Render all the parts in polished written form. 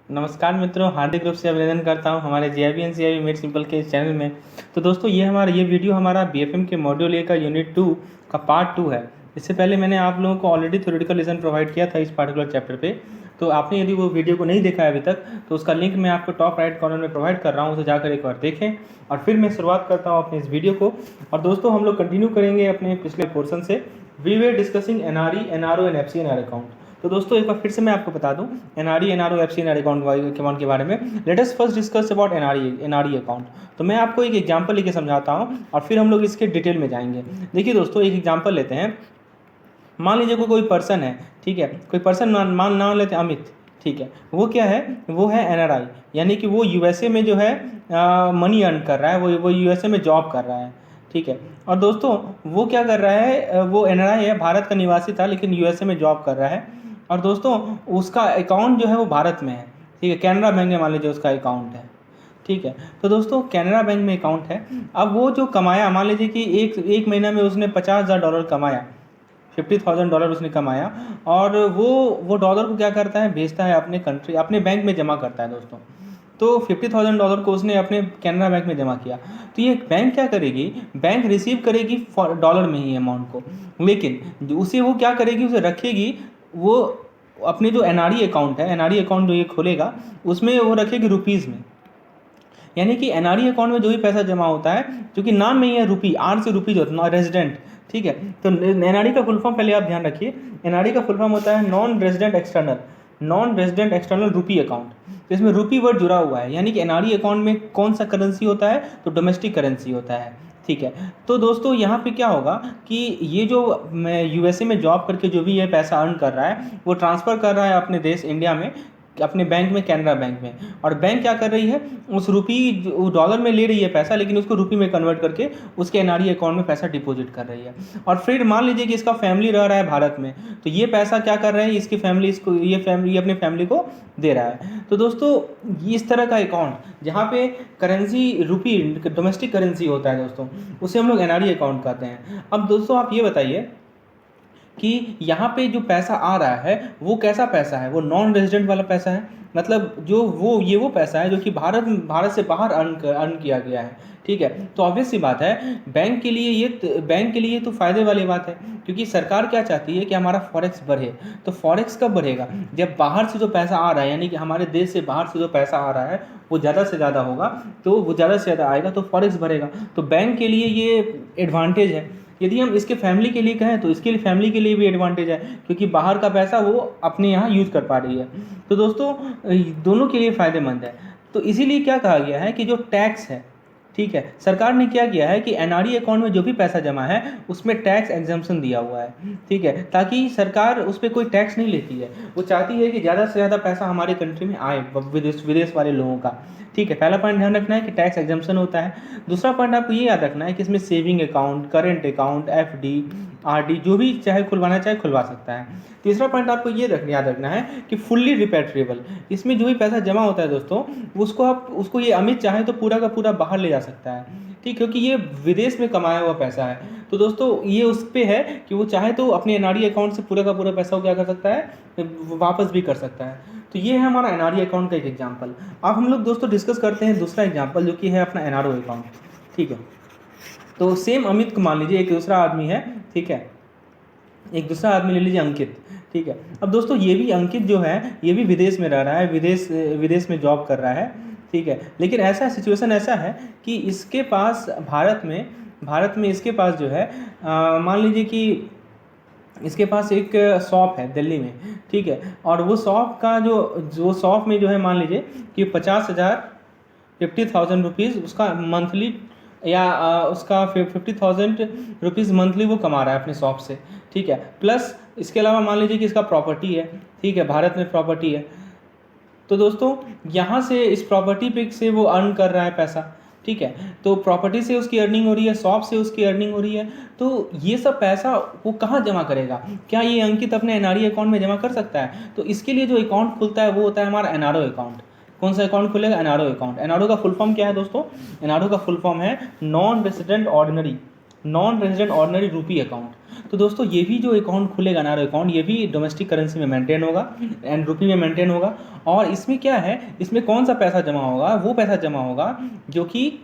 नमस्कार मित्रों, हार्दिक रूप से अभिनंदन करता हूं हमारे जीआईबी एनसीईआरटी मेड सिंपल के इस चैनल में। तो दोस्तों ये वीडियो हमारा बीएफएम के मॉड्यूल ए का यूनिट 2 का पार्ट 2 है। इससे पहले मैंने आप लोगों को ऑलरेडी थ्योरेटिकल लेसन प्रोवाइड किया था इस पार्टिकुलर चैप्टर पे। तो आपने यदि वो वीडियो को नहीं देखा है अभी तक तो उसका लिंक मैं आपको टॉप राइट कॉर्नर में प्रोवाइड कर रहा हूँ, उसे जाकर एक बार देखें। और फिर मैं शुरुआत करता हूँ अपने इस वीडियो को। और दोस्तों हम लोग कंटिन्यू करेंगे अपने पिछले पोर्शन से। We were discussing NRE, NRO and FCNR account. तो दोस्तों एक बार फिर से मैं आपको बता दूं एनआरई, एनआरओ, एफसीएनआर अकाउंट के बारे में। Late us first discuss about NRE account. तो मैं आपको एक एग्जांपल लेके समझाता हूं और फिर हम लोग इसके डिटेल में जाएंगे। देखिए दोस्तों, एक एग्जांपल लेते हैं। मान लीजिए कोई पर्सन है, ठीक है, कोई पर्सन नाम लेते हैं अमित, ठीक है। वो क्या है, वो है एनआरआई, यानी कि वो यूएसए में जो है मनी अर्न कर रहा है, वो यूएसए में जॉब कर रहा है, ठीक है। और दोस्तों वो क्या कर रहा है, वो एनआरआई है, भारत का निवासी था लेकिन यूएसए में जॉब कर रहा है। और दोस्तों उसका अकाउंट जो है वो भारत में है, ठीक है। कैनरा बैंक में मान लीजिए उसका अकाउंट है, ठीक है। तो दोस्तों कैनरा बैंक में अकाउंट है। अब वो जो कमाया, मान लीजिए कि एक महीना में उसने $50,000 कमाया, $50,000 उसने कमाया। और वो डॉलर को क्या करता है, भेजता है अपने कंट्री, अपने बैंक में जमा करता है दोस्तों। तो $50,000 को उसने अपने कैनरा बैंक में जमा किया। तो ये बैंक क्या करेगी, बैंक रिसीव करेगी डॉलर में ही अमाउंट को, लेकिन उसे वो क्या करेगी, उसे रखेगी वो अपने जो एनआरई अकाउंट है, एनआरई अकाउंट जो ये खोलेगा उसमें वो रखेगी रुपीज़ में। यानी कि एनआरई अकाउंट में जो भी पैसा जमा होता है, क्योंकि नाम में ही है रुपी, आर से रुपी जो होता है, रेजिडेंट, ठीक है। तो एनआरई का फुल फॉर्म पहले आप ध्यान रखिए। एनआरई का फुल फॉर्म होता है नॉन रेजिडेंट एक्सटर्नल रुपी अकाउंट। तो इसमें रुपी वर्ड जुड़ा हुआ है, यानी कि एनआरई अकाउंट में कौन सा करेंसी होता है, तो डोमेस्टिक करेंसी होता है, ठीक है। तो दोस्तों यहाँ पे क्या होगा कि ये जो यूएसए में जॉब करके जो भी ये पैसा अर्न कर रहा है वो ट्रांसफ़र कर रहा है अपने देश इंडिया में, अपने बैंक में, कैनरा बैंक में। और बैंक क्या कर रही है, उस डॉलर में ले रही है पैसा, लेकिन उसको रुपी में कन्वर्ट करके उसके एनआरई अकाउंट में पैसा डिपॉजिट कर रही है। और फिर मान लीजिए कि इसका फैमिली रह रहा है भारत में, तो ये पैसा क्या कर रहे हैं, इसकी फैमिली ये अपने फैमिली को दे रहा है। तो दोस्तों इस तरह का अकाउंट जहाँ पे करेंसी रुपी, डोमेस्टिक करेंसी होता है दोस्तों, उसे हम लोग एनआरई अकाउंट कहते हैं। अब दोस्तों आप ये बताइए कि यहाँ पे जो पैसा आ रहा है वो कैसा पैसा है, वो नॉन रेजिडेंट वाला पैसा है, मतलब जो वो पैसा है जो कि भारत से बाहर अर्न किया गया है, ठीक है। तो ऑब्वियस सी बात है, बैंक के लिए तो फ़ायदे वाली बात है, क्योंकि सरकार क्या चाहती है कि हमारा फॉरेक्स बढ़े। तो फॉरेक्स कब बढ़ेगा, जब बाहर से जो पैसा आ रहा है, यानी कि हमारे देश से बाहर से जो पैसा आ रहा है वो ज़्यादा से ज़्यादा होगा, तो वो ज़्यादा से ज़्यादा आएगा तो फॉरेक्स बढ़ेगा। तो बैंक के लिए ये एडवांटेज है। यदि हम इसके फैमिली के लिए कहें तो इसके लिए फैमिली के लिए भी एडवांटेज है, क्योंकि बाहर का पैसा वो अपने यहाँ यूज़ कर पा रही है। तो दोस्तों दोनों के लिए फ़ायदेमंद है। तो इसीलिए क्या कहा गया है कि जो टैक्स है, ठीक है, सरकार ने क्या किया है कि एनआरई अकाउंट में जो भी पैसा जमा है उसमें टैक्स एग्जम्पशन दिया हुआ है, ठीक है, ताकि सरकार उस पर कोई टैक्स नहीं लेती है। वो चाहती है कि ज़्यादा से ज़्यादा पैसा हमारे कंट्री में आए, विदेश वाले लोगों का, ठीक है। पहला पॉइंट ध्यान रखना है कि टैक्स एग्जम्पशन होता है। दूसरा पॉइंट आपको ये याद रखना है कि इसमें saving account, current account, FD, RD जो भी चाहे खुलवाना चाहे खुलवा सकता है। तीसरा पॉइंट आपको ये याद रखना है कि फुल्ली रिपेट्रिएबल, इसमें जो भी पैसा जमा होता है दोस्तों उसको ये अमित चाहे तो पूरा का पूरा बाहर ले जा सकता है, ठीक, क्योंकि ये विदेश में कमाया हुआ पैसा है। तो दोस्तों ये उस पर है कि वो चाहे तो अपने एनआरई अकाउंट से पूरा का पूरा पैसा वो क्या कर सकता है, वापस भी कर सकता है। तो ये है हमारा एनआरई अकाउंट का एक एग्जांपल। अब हम लोग दोस्तों डिस्कस करते हैं दूसरा एग्जांपल जो कि है अपना एनआरओ अकाउंट, ठीक है। तो सेम अमित को मान लीजिए एक दूसरा आदमी है, ठीक है, एक दूसरा आदमी ले लीजिए अंकित, ठीक है। अब दोस्तों ये भी अंकित जो है ये भी विदेश में रह रहा है, विदेश में जॉब कर रहा है, ठीक है। लेकिन सिचुएशन ऐसा है कि इसके पास भारत में इसके पास जो है मान लीजिए कि इसके पास एक शॉप है दिल्ली में, ठीक है। और वो शॉप का जो शॉप में जो है मान लीजिए कि 50,000 रुपीज़ उसका मंथली, या उसका 50,000 रुपीज़ मंथली वो कमा रहा है अपने शॉप से, ठीक है। प्लस इसके अलावा मान लीजिए कि इसका प्रॉपर्टी है, ठीक है, भारत में प्रॉपर्टी है। तो दोस्तों यहाँ से इस प्रॉपर्टी पे से वो अर्न कर रहा है पैसा, ठीक है। तो प्रॉपर्टी से उसकी अर्निंग हो रही है, शॉप से उसकी अर्निंग हो रही है। तो ये सब पैसा वो कहाँ जमा करेगा, क्या ये अंकित अपने एनआरई अकाउंट में जमा कर सकता है? तो इसके लिए जो अकाउंट खुलता है वो होता है हमारा एनआरओ अकाउंट। कौन सा अकाउंट खुलेगा? NRO account. एनआरओ का फुल फॉर्म क्या है दोस्तों? एनआरओ का फुल फॉर्म है non resident ordinary non resident ordinary रूपी अकाउंट। तो दोस्तों ये भी जो अकाउंट खुलेगा एनआरओ अकाउंट, ये भी डोमेस्टिक करेंसी में मेंटेन होगा एंड रूपी में मेंटेन होगा। और इसमें क्या है, इसमें कौन सा पैसा जमा होगा, वो पैसा जमा होगा जो कि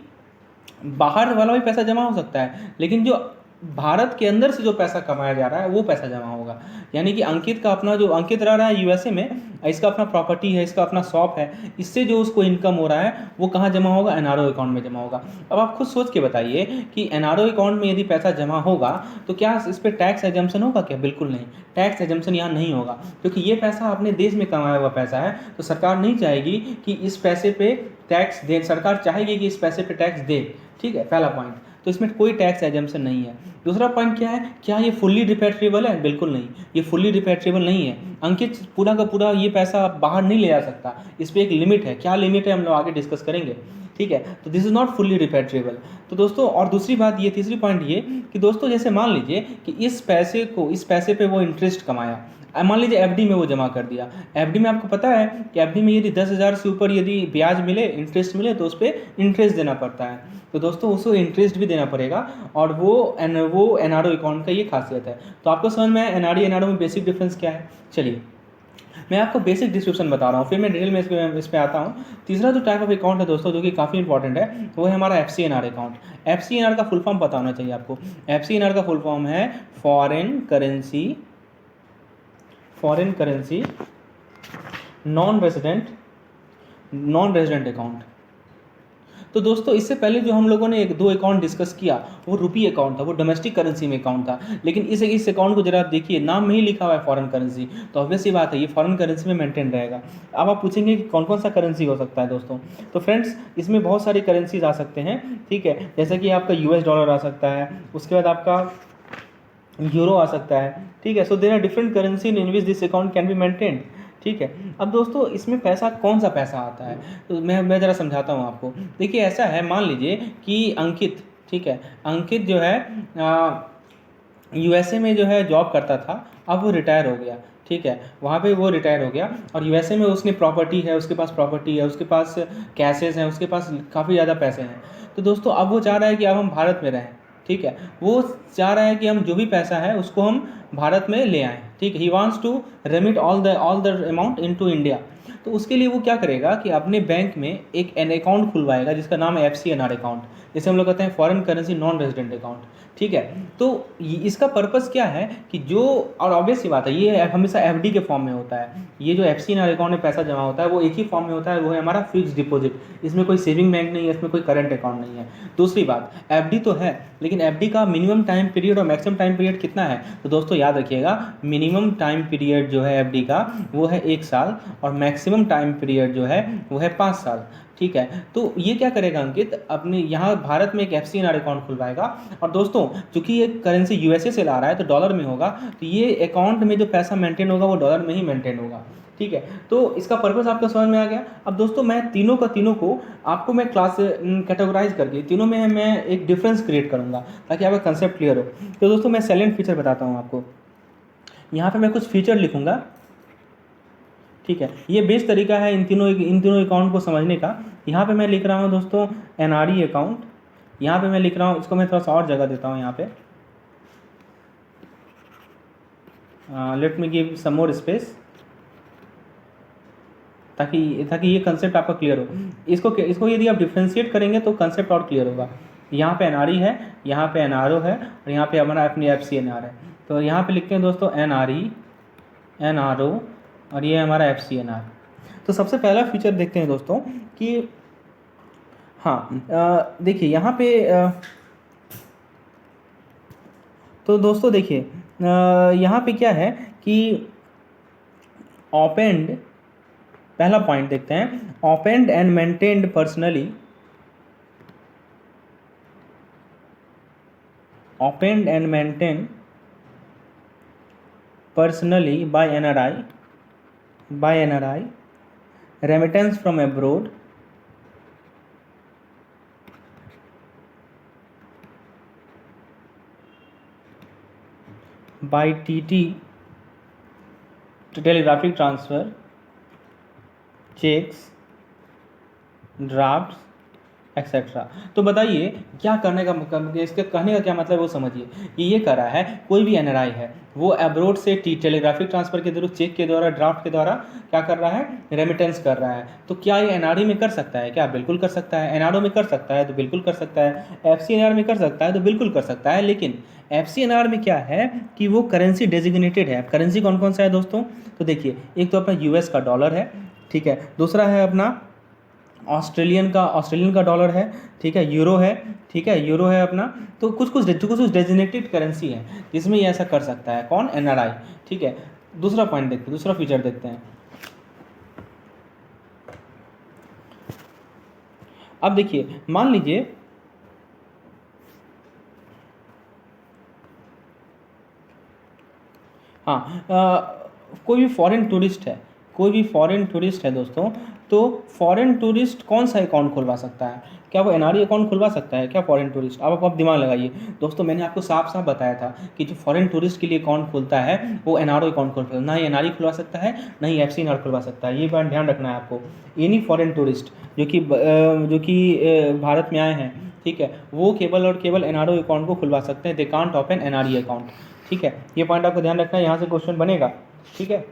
बाहर वाला भी पैसा जमा हो सकता है, लेकिन जो भारत के अंदर से जो पैसा कमाया जा रहा है वो पैसा जमा होगा। यानी कि अंकित का अपना, जो अंकित रह रहा है यूएसए में, इसका अपना प्रॉपर्टी है, इसका अपना शॉप है, इससे जो उसको इनकम हो रहा है वो कहाँ जमा होगा, एनआरओ अकाउंट में जमा होगा। अब आप खुद सोच के बताइए कि एनआरओ अकाउंट में यदि पैसा जमा होगा तो क्या इस पर टैक्स एजम्पशन होगा क्या? बिल्कुल नहीं, टैक्स एजम्पशन यहाँ नहीं होगा, क्योंकि ये पैसा अपने देश में कमाया हुआ पैसा है। तो सरकार नहीं चाहेगी कि इस पैसे पे टैक्स दे, सरकार चाहेगी कि इस पैसे पे टैक्स दे। ठीक है, पहला पॉइंट, तो इसमें कोई टैक्स एजम्पशन नहीं है। दूसरा पॉइंट क्या है, क्या ये फुल्ली रिपेट्रिएबल है? बिल्कुल नहीं, ये फुल्ली रिपेट्रिएबल नहीं है। अंकित पूरा का पूरा ये पैसा बाहर नहीं ले जा सकता, इस पर एक लिमिट है। क्या लिमिट है हम लोग आगे डिस्कस करेंगे। ठीक है, तो दिस इज़ नॉट फुल्ली रिपेट्रिएबल। तो दोस्तों, और दूसरी बात ये, तीसरी पॉइंट ये कि दोस्तों जैसे मान लीजिए कि इस पैसे पे वो इंटरेस्ट कमाया, मान लीजिए एफडी में वो जमा कर दिया। एफडी में आपको पता है कि एफडी में यदि 10,000 से ऊपर यदि ब्याज मिले, इंटरेस्ट मिले, तो उस पर इंटरेस्ट देना पड़ता है। तो दोस्तों उसको इंटरेस्ट भी देना पड़ेगा, और वो एनआरओ अकाउंट का ये खासियत है। तो आपको समझ में एनआरई एनआरओ में बेसिक डिफरेंस क्या है। चलिए मैं आपको बेसिक डिस्क्रिप्शन बता रहा हूँ, फिर मैं डिटेल में इस पे आता हूँ। तीसरा जो टाइप ऑफ अकाउंट है दोस्तों, जो कि काफ़ी इंपॉर्टेंट है, वो है हमारा एफसीएनआर अकाउंट। एफसीएनआर का फुल फॉर्म पता होना चाहिए आपको। एफसीएनआर का फुल फॉर्म है foreign currency non resident account. तो दोस्तों इससे पहले जो हम लोगों ने एक दो अकाउंट डिस्कस किया, वो रुपी अकाउंट था, वो डोमेस्टिक करेंसी में अकाउंट था। लेकिन इस अकाउंट को जरा आप देखिए, नाम में ही लिखा हुआ है फॉरेन करेंसी, तो ऑब्वियस सी बात है ये फॉरेन करेंसी में मेंटेन रहेगा। अब आप पूछेंगे कि कौन कौन सा करेंसी हो सकता है दोस्तों। तो फ्रेंड्स इसमें बहुत सारी करेंसीज आ सकते हैं। ठीक है, जैसे कि आपका यूएस डॉलर आ सकता है, उसके बाद आपका यूरो आ सकता है। ठीक है, so there are different currency in which this account can be maintained. ठीक है, अब दोस्तों इसमें पैसा, कौन सा पैसा आता है, तो मैं ज़रा समझाता हूँ आपको। देखिए ऐसा है, मान लीजिए कि अंकित, ठीक है, अंकित जो है यूएसए में जो है जॉब करता था, अब वो रिटायर हो गया। ठीक है, वहाँ पे वो रिटायर हो गया, और यूएसए में उसने प्रॉपर्टी है, उसके पास प्रॉपर्टी है, उसके पास कैशेस हैं, उसके पास काफ़ी ज़्यादा पैसे हैं। तो दोस्तों अब वो चाह रहा है कि अब हम भारत में रहें। ठीक है, वो चाह रहा है कि हम जो भी पैसा है उसको हम भारत में ले आएँ। ठीक है, he wants to remit all the amount into India. तो उसके लिए वो क्या करेगा कि अपने बैंक में एक एन अकाउंट खुलवाएगा जिसका नाम है एफसीएनआर अकाउंट, जिसे हम लोग कहते हैं foreign currency non resident account. ठीक है, तो इसका पर्पस क्या है कि जो, और ऑब्वियस सी बात है ये हमेशा एफडी के फॉर्म में होता है। ये जो एफसीएनआर अकाउंट में पैसा जमा होता है वो एक ही फॉर्म में होता है, वो है हमारा फिक्स डिपॉजिट। इसमें कोई सेविंग बैंक नहीं है, इसमें कोई करंट अकाउंट नहीं है। दूसरी बात, एफडी तो है, लेकिन एफडी का मिनिमम टाइम पीरियड और मैक्सिमम टाइम पीरियड कितना है, तो दोस्तों याद रखिएगा, मिनिमम टाइम पीरियड जो है एफडी का वो है 1 साल, और मैक्सिमम टाइम पीरियड जो है वो है 5 साल। ठीक है, तो ये क्या करेगा अंकित, अपने यहाँ भारत में एक एफसीएनआर अकाउंट खुलवाएगा। और दोस्तों चूंकि ये करेंसी यूएसए से ला रहा है तो डॉलर में होगा, तो ये अकाउंट में जो पैसा मेंटेन होगा वो डॉलर में ही मेंटेन होगा। ठीक है, तो इसका पर्पस आपका समझ में आ गया। अब दोस्तों मैं तीनों को आपको मैं क्लास कैटेगराइज करके तीनों में मैं एक डिफरेंस क्रिएट करूँगा ताकि आपका कंसेप्ट क्लियर हो। तो दोस्तों मैं साइलेंट फीचर बताता हूँ आपको। यहाँ पे मैं कुछ फीचर लिखूँगा। ठीक है, ये बेस्ट तरीका है इन तीनों अकाउंट को समझने का। यहाँ पे मैं लिख रहा हूँ दोस्तों एनआरई अकाउंट, यहाँ पे मैं लिख रहा हूँ, इसको मैं थोड़ा सा और जगह देता हूँ यहाँ पे, let me give some more space, ताकि ये कंसेप्ट आपका क्लियर हो। इसको यदि आप डिफ्रेंशिएट करेंगे तो कंसेप्ट और क्लियर होगा। यहाँ पे एनआरई है, यहाँ पे एनआरओ है, और यहाँ पे हमारा अपनी एफसीएनआर है। तो यहाँ पे लिखते हैं दोस्तों एनआरई, एनआरओ, और ये हमारा एफसीएनआर। तो सबसे पहला फीचर देखते हैं दोस्तों कि हाँ देखिए यहाँ पे तो दोस्तों देखिए यहाँ पे क्या है कि ओपेंड, पहला पॉइंट देखते हैं, opened and maintained personally, opened and maintained personally by NRI, remittance from abroad, by TT, telegraphic transfer, checks, drafts, etcetera. तो बताइए क्या करने का इसके कहने का क्या मतलब है वो समझिए। ये कर रहा है कोई भी एनआरआई है वो अब्रोड से टेलीग्राफिक ट्रांसफर के थ्रू, चेक के द्वारा, ड्राफ्ट के द्वारा क्या कर रहा है, रेमिटेंस कर रहा है। तो क्या ये एनआरई में कर सकता है? क्या बिल्कुल कर सकता है। एनआरओ में कर सकता है तो बिल्कुल कर सकता है। एफसीएनआर में कर सकता है तो बिल्कुल कर सकता है। लेकिन एफसीएनआर में क्या है कि वो करेंसी डेजिग्नेटेड है। करेंसी कौन कौन सा है दोस्तों? तो देखिए एक तो अपना यूएस का डॉलर है, ठीक है, दूसरा है अपना ऑस्ट्रेलियन का डॉलर है, ठीक है, यूरो है, ठीक है, यूरो है अपना। तो कुछ कुछ डेजिग्नेटेड करेंसी है जिसमें ये ऐसा कर सकता है। कौन? एनआरआई, ठीक है। दूसरा पॉइंट देखते हैं, दूसरा फीचर देखते हैं। अब देखिए मान लीजिए हाँ, कोई भी फॉरेन टूरिस्ट है, कोई भी फॉरेन टूरिस्ट है दोस्तों, तो फॉरेन टूरिस्ट कौन सा अकाउंट खुलवा सकता है? क्या वो एनआरई अकाउंट खुलवा सकता है क्या फॉरेन टूरिस्ट? अब आप दिमाग लगाइए दोस्तों, मैंने आपको साफ साफ बताया था कि जो फॉरेन टूरिस्ट के लिए अकाउंट खुलता है वो एनआरओ अकाउंट खुलता है, ना ही एनआरई खुलवा सकता है, ना ही एफसीएनआर खुलवा सकता है। ये बात ध्यान रखना है आपको। एनी फॉरेन टूरिस्ट जो कि भारत में आए हैं, ठीक है, वो केवल और केवल एनआरओ अकाउंट को खुलवा सकते हैं। They can't open NRE account, ठीक है। ये पॉइंट आपको ध्यान रखना है, यहाँ से क्वेश्चन बनेगा, ठीक है।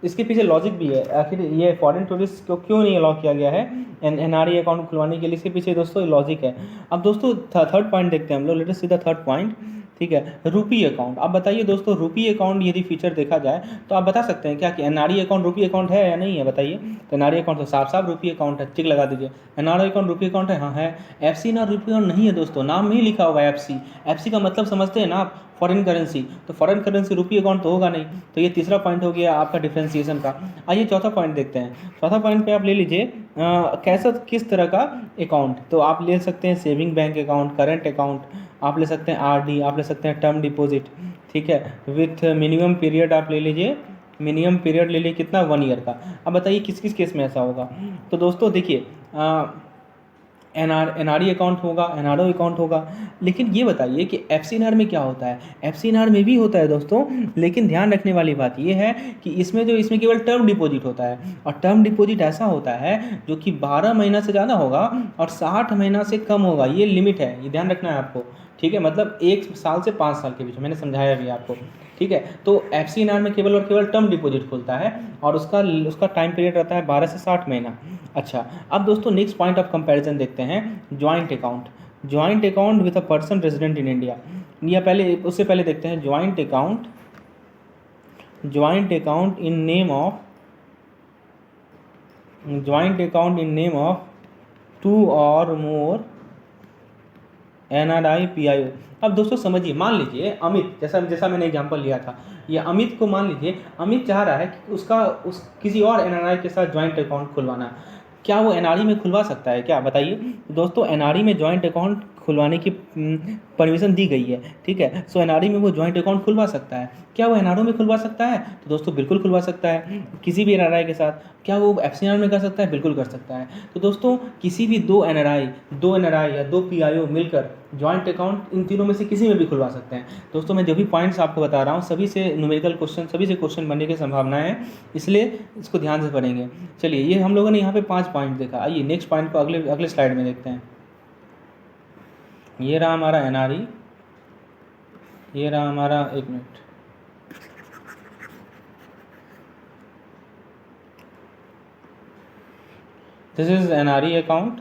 इसके पीछे लॉजिक भी है, आखिर ये फॉरेन टूरिस्ट को क्यों नहीं अलाउ किया गया है एनआरई अकाउंट खुलवाने के लिए। इसके पीछे दोस्तों लॉजिक है। अब दोस्तों थर्ड पॉइंट देखते हैं हम लोग। Let us see the third point, ठीक है, रुपी अकाउंट। अब बताइए दोस्तों, रुपी अकाउंट यदि फीचर देखा जाए तो आप बता सकते हैं क्या कि एनआरई अकाउंट रुपी अकाउंट है या नहीं है? बताइए। तो एनआरई अकाउंट तो साफ साफ रुपी अकाउंट है, टिक लगा दीजिए। एनआरई अकाउंट रुपी अकाउंट है, हाँ है। एफसीएनआर रुपी अकाउंट नहीं है दोस्तों, नाम में ही लिखा होगा एफसी। एफसी का मतलब समझते हैं ना आप? Foreign currency. तो फॉरेन करेंसी रुपी अकाउंट तो होगा नहीं। तो ये तीसरा पॉइंट हो गया आपका डिफ्रेंसिएशन का। आइए चौथा पॉइंट देखते हैं। चौथा पॉइंट पे आप ले लीजिए कैसा किस तरह का अकाउंट। तो आप ले सकते हैं saving bank account, current account, आप ले सकते हैं आरडी, आप ले सकते हैं टर्म डिपॉजिट, ठीक है, विथ मिनिमम पीरियड आप ले लीजिए। मिनिमम पीरियड ले लीजिए कितना? 1 ईयर का। अब बताइए किस किस केस में ऐसा होगा। तो दोस्तों देखिए एनआरई अकाउंट होगा, एनआरओ अकाउंट होगा। लेकिन ये बताइए कि एफसीएनआर में क्या होता है? एफसीएनआर में भी होता है दोस्तों, लेकिन ध्यान रखने वाली बात ये है कि इसमें केवल टर्म डिपॉजिट होता है। और टर्म डिपॉजिट ऐसा होता है जो कि 12 महीना से ज़्यादा होगा और 60 महीना से कम होगा। ये लिमिट है, ये ध्यान रखना है आपको, ठीक है। मतलब 1 साल से 5 साल के बीच, मैंने समझाया भी आपको, ठीक है। तो एफसीएनआर में केवल और केवल टर्म डिपॉजिट खुलता है और उसका उसका टाइम पीरियड रहता है 12 से 60 महीना। अच्छा, अब दोस्तों नेक्स्ट पॉइंट ऑफ कंपैरिजन देखते हैं, joint account. Joint account with a person resident in India, या पहले उससे पहले देखते हैं joint account, joint account in name of, joint account in name of 2 और मोर एनआरआई पीआईओ। अब दोस्तों समझिए, मान लीजिए अमित, जैसा जैसा मैंने एग्जांपल लिया था, ये अमित को मान लीजिए अमित चाह रहा है कि उसका किसी और एनआरआई के साथ जॉइंट अकाउंट खुलवाना। क्या वो एनआरई में खुलवा सकता है क्या? बताइए दोस्तों, एनआरई में जॉइंट अकाउंट खुलवाने की परमिशन दी गई है, ठीक है। सो एनआरई में वो जॉइंट अकाउंट खुलवा सकता है। क्या वो एनआरओ में खुलवा सकता है? तो दोस्तों बिल्कुल खुलवा सकता है, किसी भी एनआरआई के साथ। क्या वो एफसीआर में कर सकता है? बिल्कुल कर सकता है। तो दोस्तों किसी भी दो एनआरआई या दो पीआईओ मिलकर जॉइंट अकाउंट इन तीनों में से किसी में भी खुलवा सकते हैं। दोस्तों मैं जो भी पॉइंट्स आपको बता रहा हूँ सभी से न्यूमेरिकल क्वेश्चन, सभी से क्वेश्चन बनने की संभावना है, इसलिए इसको ध्यान से पढ़ेंगे। चलिए ये हम लोगों ने यहाँ पे 5 पॉइंट देखा। आइए नेक्स्ट पॉइंट को अगले अगले स्लाइड में देखते हैं। ये रहा हमारा एनआरई, ये रहा हमारा, एक minute, this is NRE account,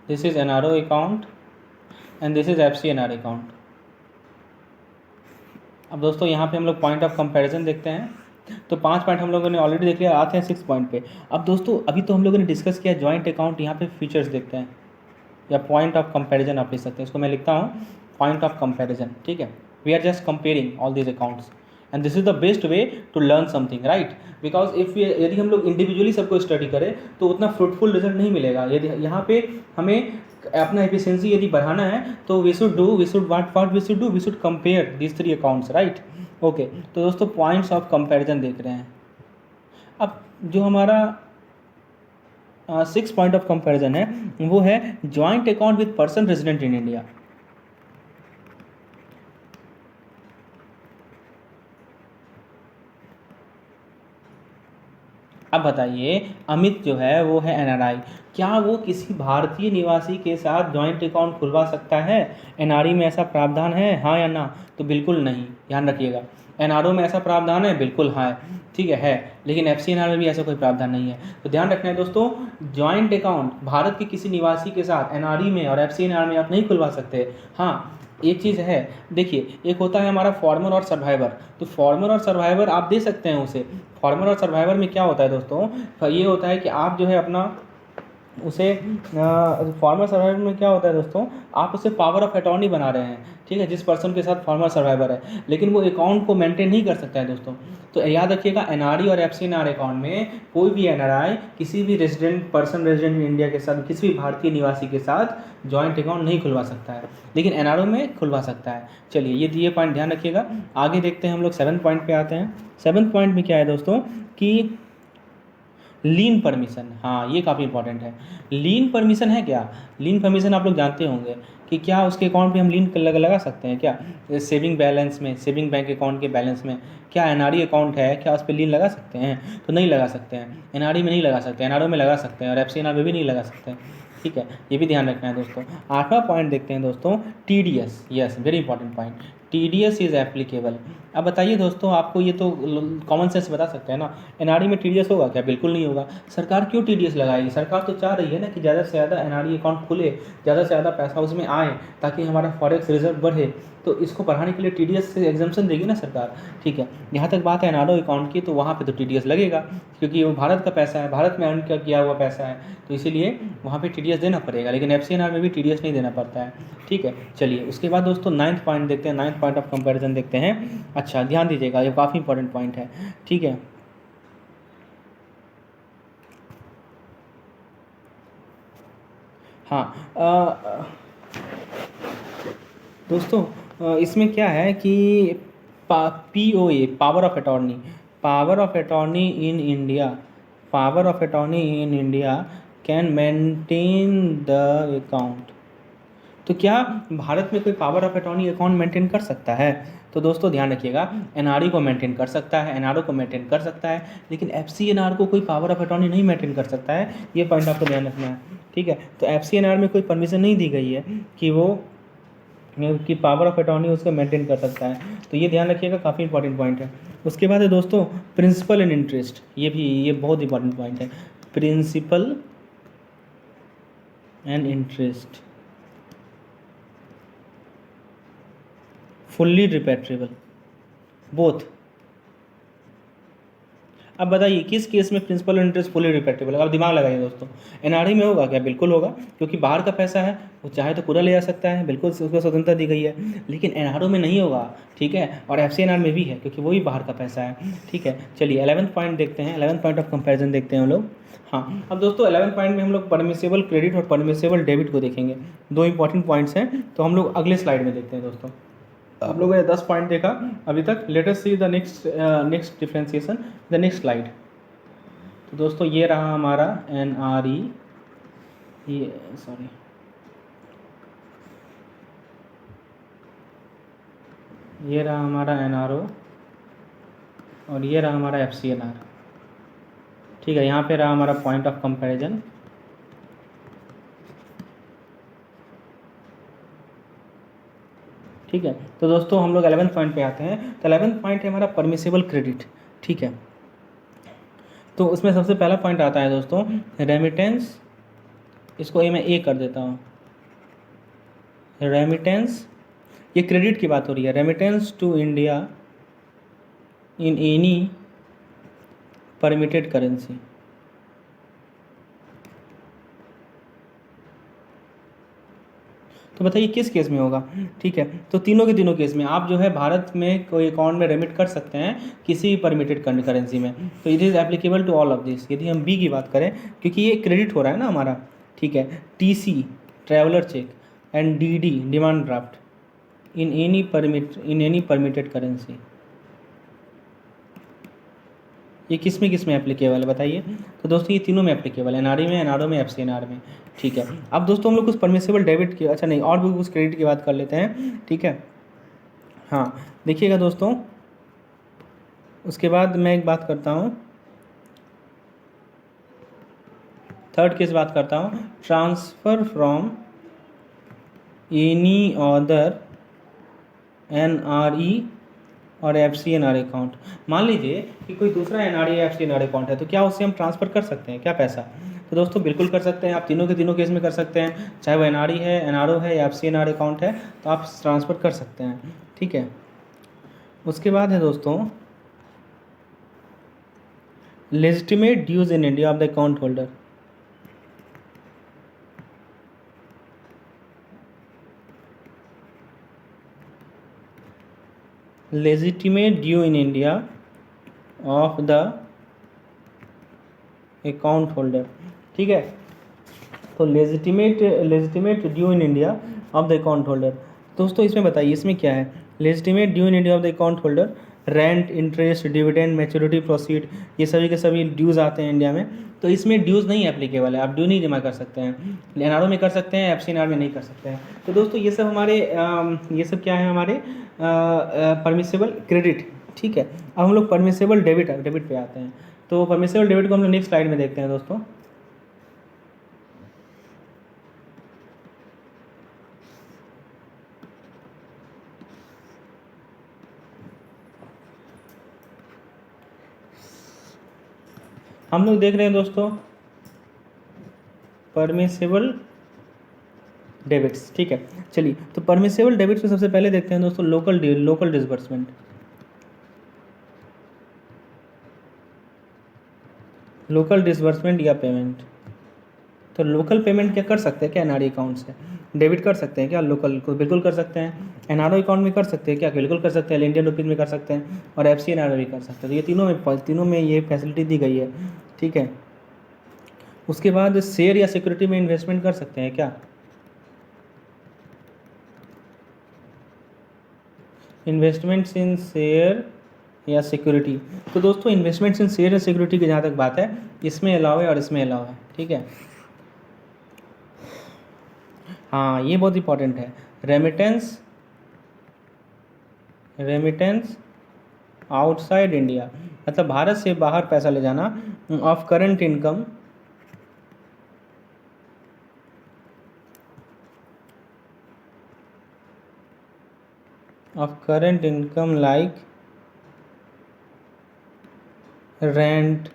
this is NRO account and this is FCNR account. अब दोस्तों यहाँ पे हम लोग पॉइंट ऑफ कंपैरिजन देखते हैं। तो 5 पॉइंट हम लोगों ने ऑलरेडी देख लिया, आते हैं 6 पॉइंट पे। अब दोस्तों अभी तो हम लोगों ने डिस्कस किया जॉइंट अकाउंट, यहाँ पे फीचर्स देखते हैं, या पॉइंट ऑफ कंपैरिजन आप लिख सकते हैं। इसको मैं लिखता हूँ पॉइंट ऑफ कंपैरिजन, ठीक है। We are just comparing all these accounts and this is the best way to learn something, right. Because यदि हम लोग इंडिविजुअली सबको स्टडी करें तो उतना फ्रूटफुल रिजल्ट नहीं मिलेगा। यदि यहाँ पे हमें अपना एफिशिएंसी यदि बढ़ाना है तो we should what we should do, we should compare these 3 accounts, right. Okay, तो दोस्तों पॉइंट्स ऑफ कंपैरिजन देख रहे हैं। अब जो हमारा 6 पॉइंट ऑफ कंपैरिजन है वो है joint account with person resident in India. अब बताइए, अमित जो है वो है एनआरआई, क्या वो किसी भारतीय निवासी के साथ जॉइंट अकाउंट खुलवा सकता है? एनआरई में ऐसा प्रावधान है, हाँ या ना? तो बिल्कुल नहीं, ध्यान रखिएगा। एनआरओ में ऐसा प्रावधान है, बिल्कुल हाँ ठीक है लेकिन एफसीएनआर में भी ऐसा कोई प्रावधान नहीं है। तो ध्यान रखना है दोस्तों, जॉइंट अकाउंट भारत के किसी निवासी के साथ एनआरई में और एफसीएनआर में आप नहीं खुलवा सकते। हाँ, एक चीज़ है, देखिए, एक होता है हमारा फॉर्मर और सर्वाइवर। तो फॉर्मर और सर्वाइवर आप दे सकते हैं उसे। फॉर्मर और सर्वाइवर में क्या होता है दोस्तों, ये होता है कि आप जो है अपना उसे फॉर्मर सर्वाइवर में क्या होता है दोस्तों, आप उसे पावर ऑफ अटॉर्नी बना रहे हैं, ठीक है, जिस पर्सन के साथ फॉर्मर सर्वाइवर है, लेकिन वो अकाउंट को मेंटेन नहीं कर सकता है दोस्तों। तो याद रखिएगा, एनआरई और एफसीएनआर अकाउंट में कोई भी एनआरआई किसी भी रेजिडेंट इन इंडिया के साथ, किसी भी भारतीय निवासी के साथ जॉइंट अकाउंट नहीं खुलवा सकता है, लेकिन एनआरओ में खुलवा सकता है। चलिए, ये पॉइंट ध्यान रखिएगा। आगे देखते हैं, हम लोग 7 पॉइंट पे आते हैं। 7 पॉइंट में क्या है दोस्तों कि लीन परमिशन, हाँ ये काफ़ी इंपॉर्टेंट है। लीन परमिशन है क्या? लीन परमिशन आप लोग जानते होंगे कि क्या उसके अकाउंट पे हम लीन लगा सकते हैं क्या? सेविंग बैलेंस में, सेविंग बैंक अकाउंट के बैलेंस में क्या एनआरई अकाउंट है, क्या उस पर लीन लगा सकते हैं? तो नहीं लगा सकते हैं, एनआरई में नहीं लगा सकते, एनआरओ में लगा सकते हैं और एफसीएनआर में भी नहीं लगा सकते हैं, ठीक है, ये भी ध्यान रखना है दोस्तों। 8वां पॉइंट देखते हैं दोस्तों, TDS, yes very important point, TDS is applicable. अब बताइए दोस्तों, आपको ये तो कॉमन सेंस बता सकते हैं ना, एनआरई में टीडीएस होगा क्या? बिल्कुल नहीं होगा। सरकार क्यों टीडीएस लगाएगी? सरकार तो चाह रही है ना कि ज़्यादा से ज़्यादा एनआरई अकाउंट खुले, ज़्यादा से ज़्यादा पैसा उसमें आए, ताकि हमारा फॉरेक्स रिजर्व बढ़े। तो इसको बढ़ाने के लिए टीडीएस से एग्जाम्पशन देगी ना सरकार, ठीक है। यहाँ तक बात है एनआरओ अकाउंट की, तो वहाँ पे तो टीडीएस लगेगा, क्योंकि वो भारत का पैसा है, भारत में अर्न किया हुआ पैसा है, तो इसीलिए वहाँ पे टीडीएस देना पड़ेगा, लेकिन एफसीएनआर में भी टीडीएस नहीं देना पड़ता है, ठीक है। चलिए, उसके बाद दोस्तों 9th पॉइंट देखते हैं, 9th पॉइंट ऑफ कंपैरिजन देखते हैं। अच्छा, ध्यान दीजिएगा, ये काफ़ी इंपॉर्टेंट पॉइंट है, ठीक है। हाँ, दोस्तों, इसमें क्या है कि POA, power of attorney, power of attorney in India, power of attorney in India can maintain the account. तो क्या भारत में कोई power of attorney account maintain कर सकता है? तो दोस्तों ध्यान रखिएगा, एनआरई को मेंटेन कर सकता है, एनआरओ को मेंटेन कर सकता है, लेकिन एफसीएनआर को कोई पावर ऑफ अटॉर्नी नहीं मेंटेन कर सकता है, ये पॉइंट आपको ध्यान रखना है, ठीक है। तो एफसीएनआर में कोई परमिशन नहीं दी गई है कि वो कि पावर ऑफ अटॉर्नी उसको मेंटेन कर सकता है, तो ये ध्यान रखिएगा, काफ़ी इंपॉर्टेंट पॉइंट है। उसके बाद है दोस्तों प्रिंसिपल एंड इंटरेस्ट, ये बहुत इंपॉर्टेंट पॉइंट है, principal and interest fully repatriable both. अब बताइए किस केस में प्रिंसिपल इंटरेस्ट फुली रिपेट्रेबल है? अब दिमाग लगाइए दोस्तों, एनआरई में होगा क्या? बिल्कुल होगा, क्योंकि बाहर का पैसा है, वो चाहे तो पूरा ले जा सकता है, बिल्कुल उसको स्वतंत्रता दी गई है, लेकिन एनआरओ में नहीं होगा, ठीक है, और एफसीएनआर में भी है, क्योंकि वो भी बाहर का पैसा है, ठीक है। चलिए 11th पॉइंट देखते हैं, 11th पॉइंट ऑफ कंपेरिजन देखते हैं हम लोग। हाँ, अब दोस्तों 11th पॉइंट में हम लोग परमिसेबल क्रेडिट और परमिसेबल डेबिट को देखेंगे, दो इंपॉर्टेंट पॉइंट्स हैं, तो हम लोग अगले स्लाइड में देखते हैं दोस्तों। आप लोगों ने 10 पॉइंट देखा अभी तक, let us see the next differentiation, the next slide. तो दोस्तों ये रहा हमारा एनआरई, ये सॉरी ये रहा हमारा एनआरओ और ये रहा हमारा एफसीएनआर, ठीक है। यहाँ पे रहा हमारा पॉइंट ऑफ कंपैरिजन, ठीक है। तो दोस्तों हम लोग 11th पॉइंट पे आते हैं। तो 11th पॉइंट है हमारा परमिसेबल क्रेडिट, ठीक है। तो उसमें सबसे पहला पॉइंट आता है दोस्तों रेमिटेंस, इसको मैं ए कर देता हूँ, रेमिटेंस, ये क्रेडिट की बात हो रही है, remittance to India in any permitted currency. तो बताइए किस केस में होगा, ठीक है। तो तीनों के तीनों केस में आप जो है भारत में कोई अकाउंट में रेमिट कर सकते हैं किसी भी परमिटेड करेंसी में, तो it is applicable to all of this. यदि हम बी की बात करें, क्योंकि ये क्रेडिट हो रहा है ना हमारा, ठीक है, TC traveller cheque and DD demand draft in any permitted currency, ये किस में एप्लीकेबल है बताइए? तो दोस्तों ये तीनों में एप्लीकेबल है, एनआरई में, एनआरओ में, एफसीएनआर में, ठीक है। अब दोस्तों हम लोग कुछ परमिसेबल डेबिट की, अच्छा नहीं, और भी कुछ क्रेडिट की बात कर लेते हैं, ठीक है। हाँ, देखिएगा दोस्तों, उसके बाद मैं एक बात करता हूँ, थर्ड केस बात करता हूँ, transfer from any other NRE और FCNR अकाउंट। मान लीजिए कि कोई दूसरा NRE या FCNR अकाउंट है, तो क्या उससे हम ट्रांसफ़र कर सकते हैं क्या पैसा? तो दोस्तों बिल्कुल कर सकते हैं, आप तीनों के तीनों केस में कर सकते हैं, चाहे वो NRE है, NRO है या FCNR अकाउंट है, तो आप ट्रांसफ़र कर सकते हैं, ठीक है। उसके बाद है दोस्तों, legitimate dues in India of the account holder. Legitimate due in India of the account holder, ठीक है। तो legitimate due in India of the account holder, दोस्तों इसमें बताइए इसमें क्या है? Legitimate due in India of the account holder, rent, interest, dividend, maturity, proceed, ये सभी के सभी ड्यूज़ आते हैं इंडिया में। तो इसमें ड्यूज़ नहीं एप्लीकेबल है, आप ड्यू नहीं जमा कर सकते हैं, एनआरओ में कर सकते हैं, FCNR में नहीं कर सकते हैं। तो दोस्तों ये सब हमारे ये सब क्या है, हमारे परमिसेबल क्रेडिट, ठीक है। अब हम लोग परमिसेबल डेबिट पे आते हैं। तो परमिसेबल डेबिट को हम लोग नेक्स्ट स्लाइड में देखते हैं दोस्तों। हम लोग देख रहे हैं दोस्तों परमिसेबल डेबिट्स, ठीक है। चलिए, तो परमिसेबल डेबिट्स में सबसे पहले देखते हैं दोस्तों लोकल डिसबर्समेंट। लोकल डिसबर्समेंट या पेमेंट, तो लोकल पेमेंट क्या कर सकते हैं क्या NRE अकाउंट से? डेबिट कर सकते हैं क्या? लोकल को बिल्कुल कर सकते हैं। NRO अकाउंट में कर सकते हैं क्या? बिल्कुल कर सकते हैं, इंडियन रुपीज़ में कर सकते हैं, और FCNR में भी कर सकते हैं। तो ये तीनों में ये फैसिलिटी दी गई है, ठीक है। उसके बाद शेयर या सिक्योरिटी में इन्वेस्टमेंट कर सकते हैं क्या? इन्वेस्टमेंट्स इन शेयर या सिक्योरिटी, तो दोस्तों इन्वेस्टमेंट्स इन शेयर या सिक्योरिटी की जहाँ तक बात है, इसमें अलाउ है और इसमें अलाउ है, ठीक है। हाँ, ये बहुत इंपॉर्टेंट है। रेमिटेंस आउटसाइड इंडिया, मतलब भारत से बाहर पैसा ले जाना, of current income like rent,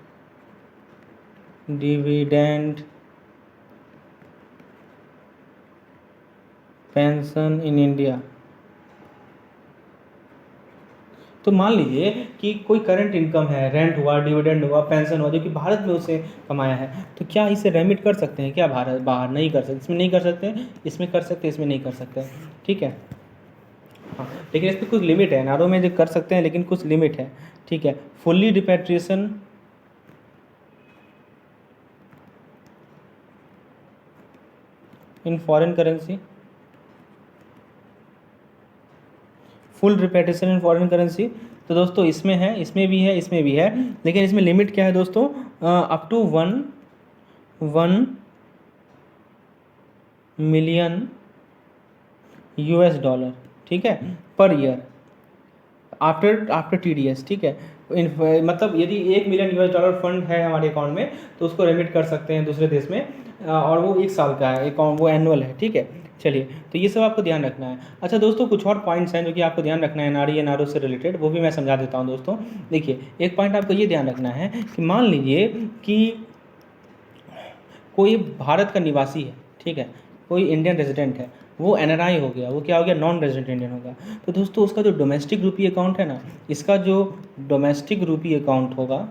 dividend, pension in India. तो मान लीजिए कि कोई करंट इनकम है, रेंट हुआ, डिविडेंड हुआ, पेंशन हुआ, जो कि भारत में उसे कमाया है, तो क्या इसे रेमिट कर सकते हैं क्या भारत बाहर? नहीं कर सकते, इसमें नहीं कर सकते, इसमें कर सकते, इसमें नहीं कर सकते, ठीक है। हाँ, लेकिन इसमें कुछ लिमिट है, NRO में जो कर सकते हैं लेकिन कुछ लिमिट है, ठीक है। Fully repatriation in foreign currency, full repatriation in foreign currency, तो दोस्तों इसमें है, इसमें भी है, इसमें भी है, लेकिन इसमें लिमिट क्या है दोस्तों? अप टू 1 मिलियन US$, ठीक है, पर ईयर आफ्टर TDS, ठीक है। मतलब यदि 1 मिलियन US$ फंड है हमारे अकाउंट में, तो उसको रेमिट कर सकते हैं दूसरे देश में, और वो 1 साल का है अकाउंट, वो एनुअल है, ठीक है। चलिए, तो ये सब आपको ध्यान रखना है। अच्छा दोस्तों, कुछ और पॉइंट्स हैं जो कि आपको ध्यान रखना है NRE NRO से रिलेटेड, वो भी मैं समझा देता हूँ दोस्तों। देखिए, एक पॉइंट आपको ये ध्यान रखना है कि मान लीजिए कि कोई भारत का निवासी है, ठीक है, कोई इंडियन रेजिडेंट है, वो NRI हो गया, वो क्या हो गया? नॉन रेजिडेंट इंडियन होगा। तो दोस्तों उसका जो डोमेस्टिक रूपी अकाउंट है ना, इसका जो डोमेस्टिक रूपी अकाउंट होगा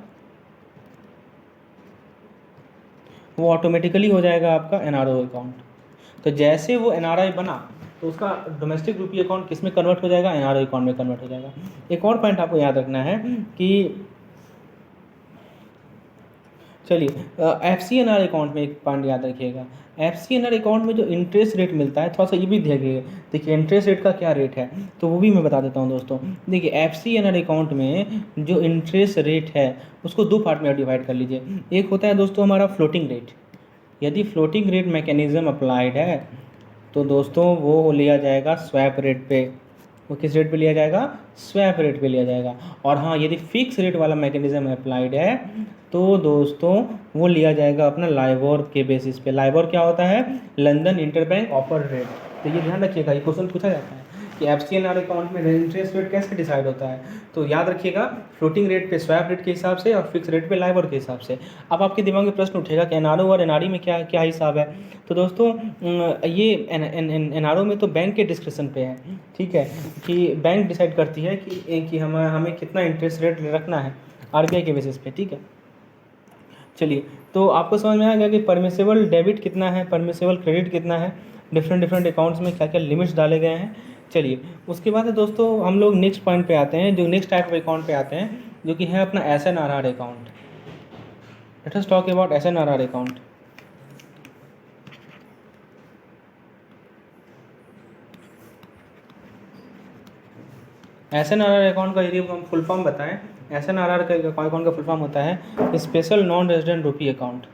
वो ऑटोमेटिकली हो जाएगा आपका NRO अकाउंट। तो जैसे वो NRI बना, तो उसका डोमेस्टिक रूपी अकाउंट किस में कन्वर्ट हो जाएगा? NRO अकाउंट में कन्वर्ट हो जाएगा। एक और पॉइंट आपको याद रखना है कि चलिए, FCNR अकाउंट में एक पॉइंट याद रखिएगा, FCNR अकाउंट में जो इंटरेस्ट रेट मिलता है, थोड़ा सा ये भी देखिए, इंटरेस्ट रेट का क्या रेट है, तो वो भी मैं बता देता हूँ दोस्तों। देखिए, FCNR अकाउंट में जो इंटरेस्ट रेट है उसको 2 पार्ट में डिवाइड कर लीजिए। एक होता है दोस्तों हमारा फ्लोटिंग रेट, यदि फ्लोटिंग रेट मैकेनिज्म अप्लाइड है तो दोस्तों वो लिया जाएगा स्वैप रेट पे। वो किस रेट पे लिया जाएगा? स्वैप रेट पे लिया जाएगा। और हाँ, यदि फिक्स रेट वाला मैकेनिज्म अप्लाइड है तो दोस्तों वो लिया जाएगा अपना लाइबोर के बेसिस पे। लाइबोर क्या होता है? London interbank offer rate. तो ये ध्यान रखिएगा, ये क्वेश्चन पूछा जाता है कि FCNR अकाउंट में इंटरेस्ट रेट कैसे डिसाइड होता है। तो याद रखिएगा, फ्लोटिंग रेट पे स्वैप रेट के हिसाब से और फिक्स रेट पे लाइबोर के हिसाब से। अब आपके दिमाग में प्रश्न उठेगा कि NRO और NRE में क्या क्या हिसाब है। तो दोस्तों ये NRO में तो बैंक के डिस्क्रिप्शन पे है, ठीक है, कि बैंक डिसाइड करती है कि हमें कितना इंटरेस्ट रेट रखना है RBI के बेसिस पे, ठीक है। चलिए, तो आपको समझ में आ गया कि परमिसेबल डेबिट कितना है, परमिसेबल क्रेडिट कितना है, डिफरेंट अकाउंट्स में क्या क्या लिमिट्स डाले गए हैं। चलिए, उसके बाद दोस्तों हम लोग नेक्स्ट पॉइंट पे आते हैं, जो नेक्स्ट टाइप ऑफ अकाउंट पे आते हैं, जो कि है अपना SNRR account. Let us talk about SNRR account. SNRR account का यदि हम फुल फॉर्म बताएं, SNRR का अकाउंट का फुल फॉर्म होता है स्पेशल नॉन रेजिडेंट रुपी अकाउंट।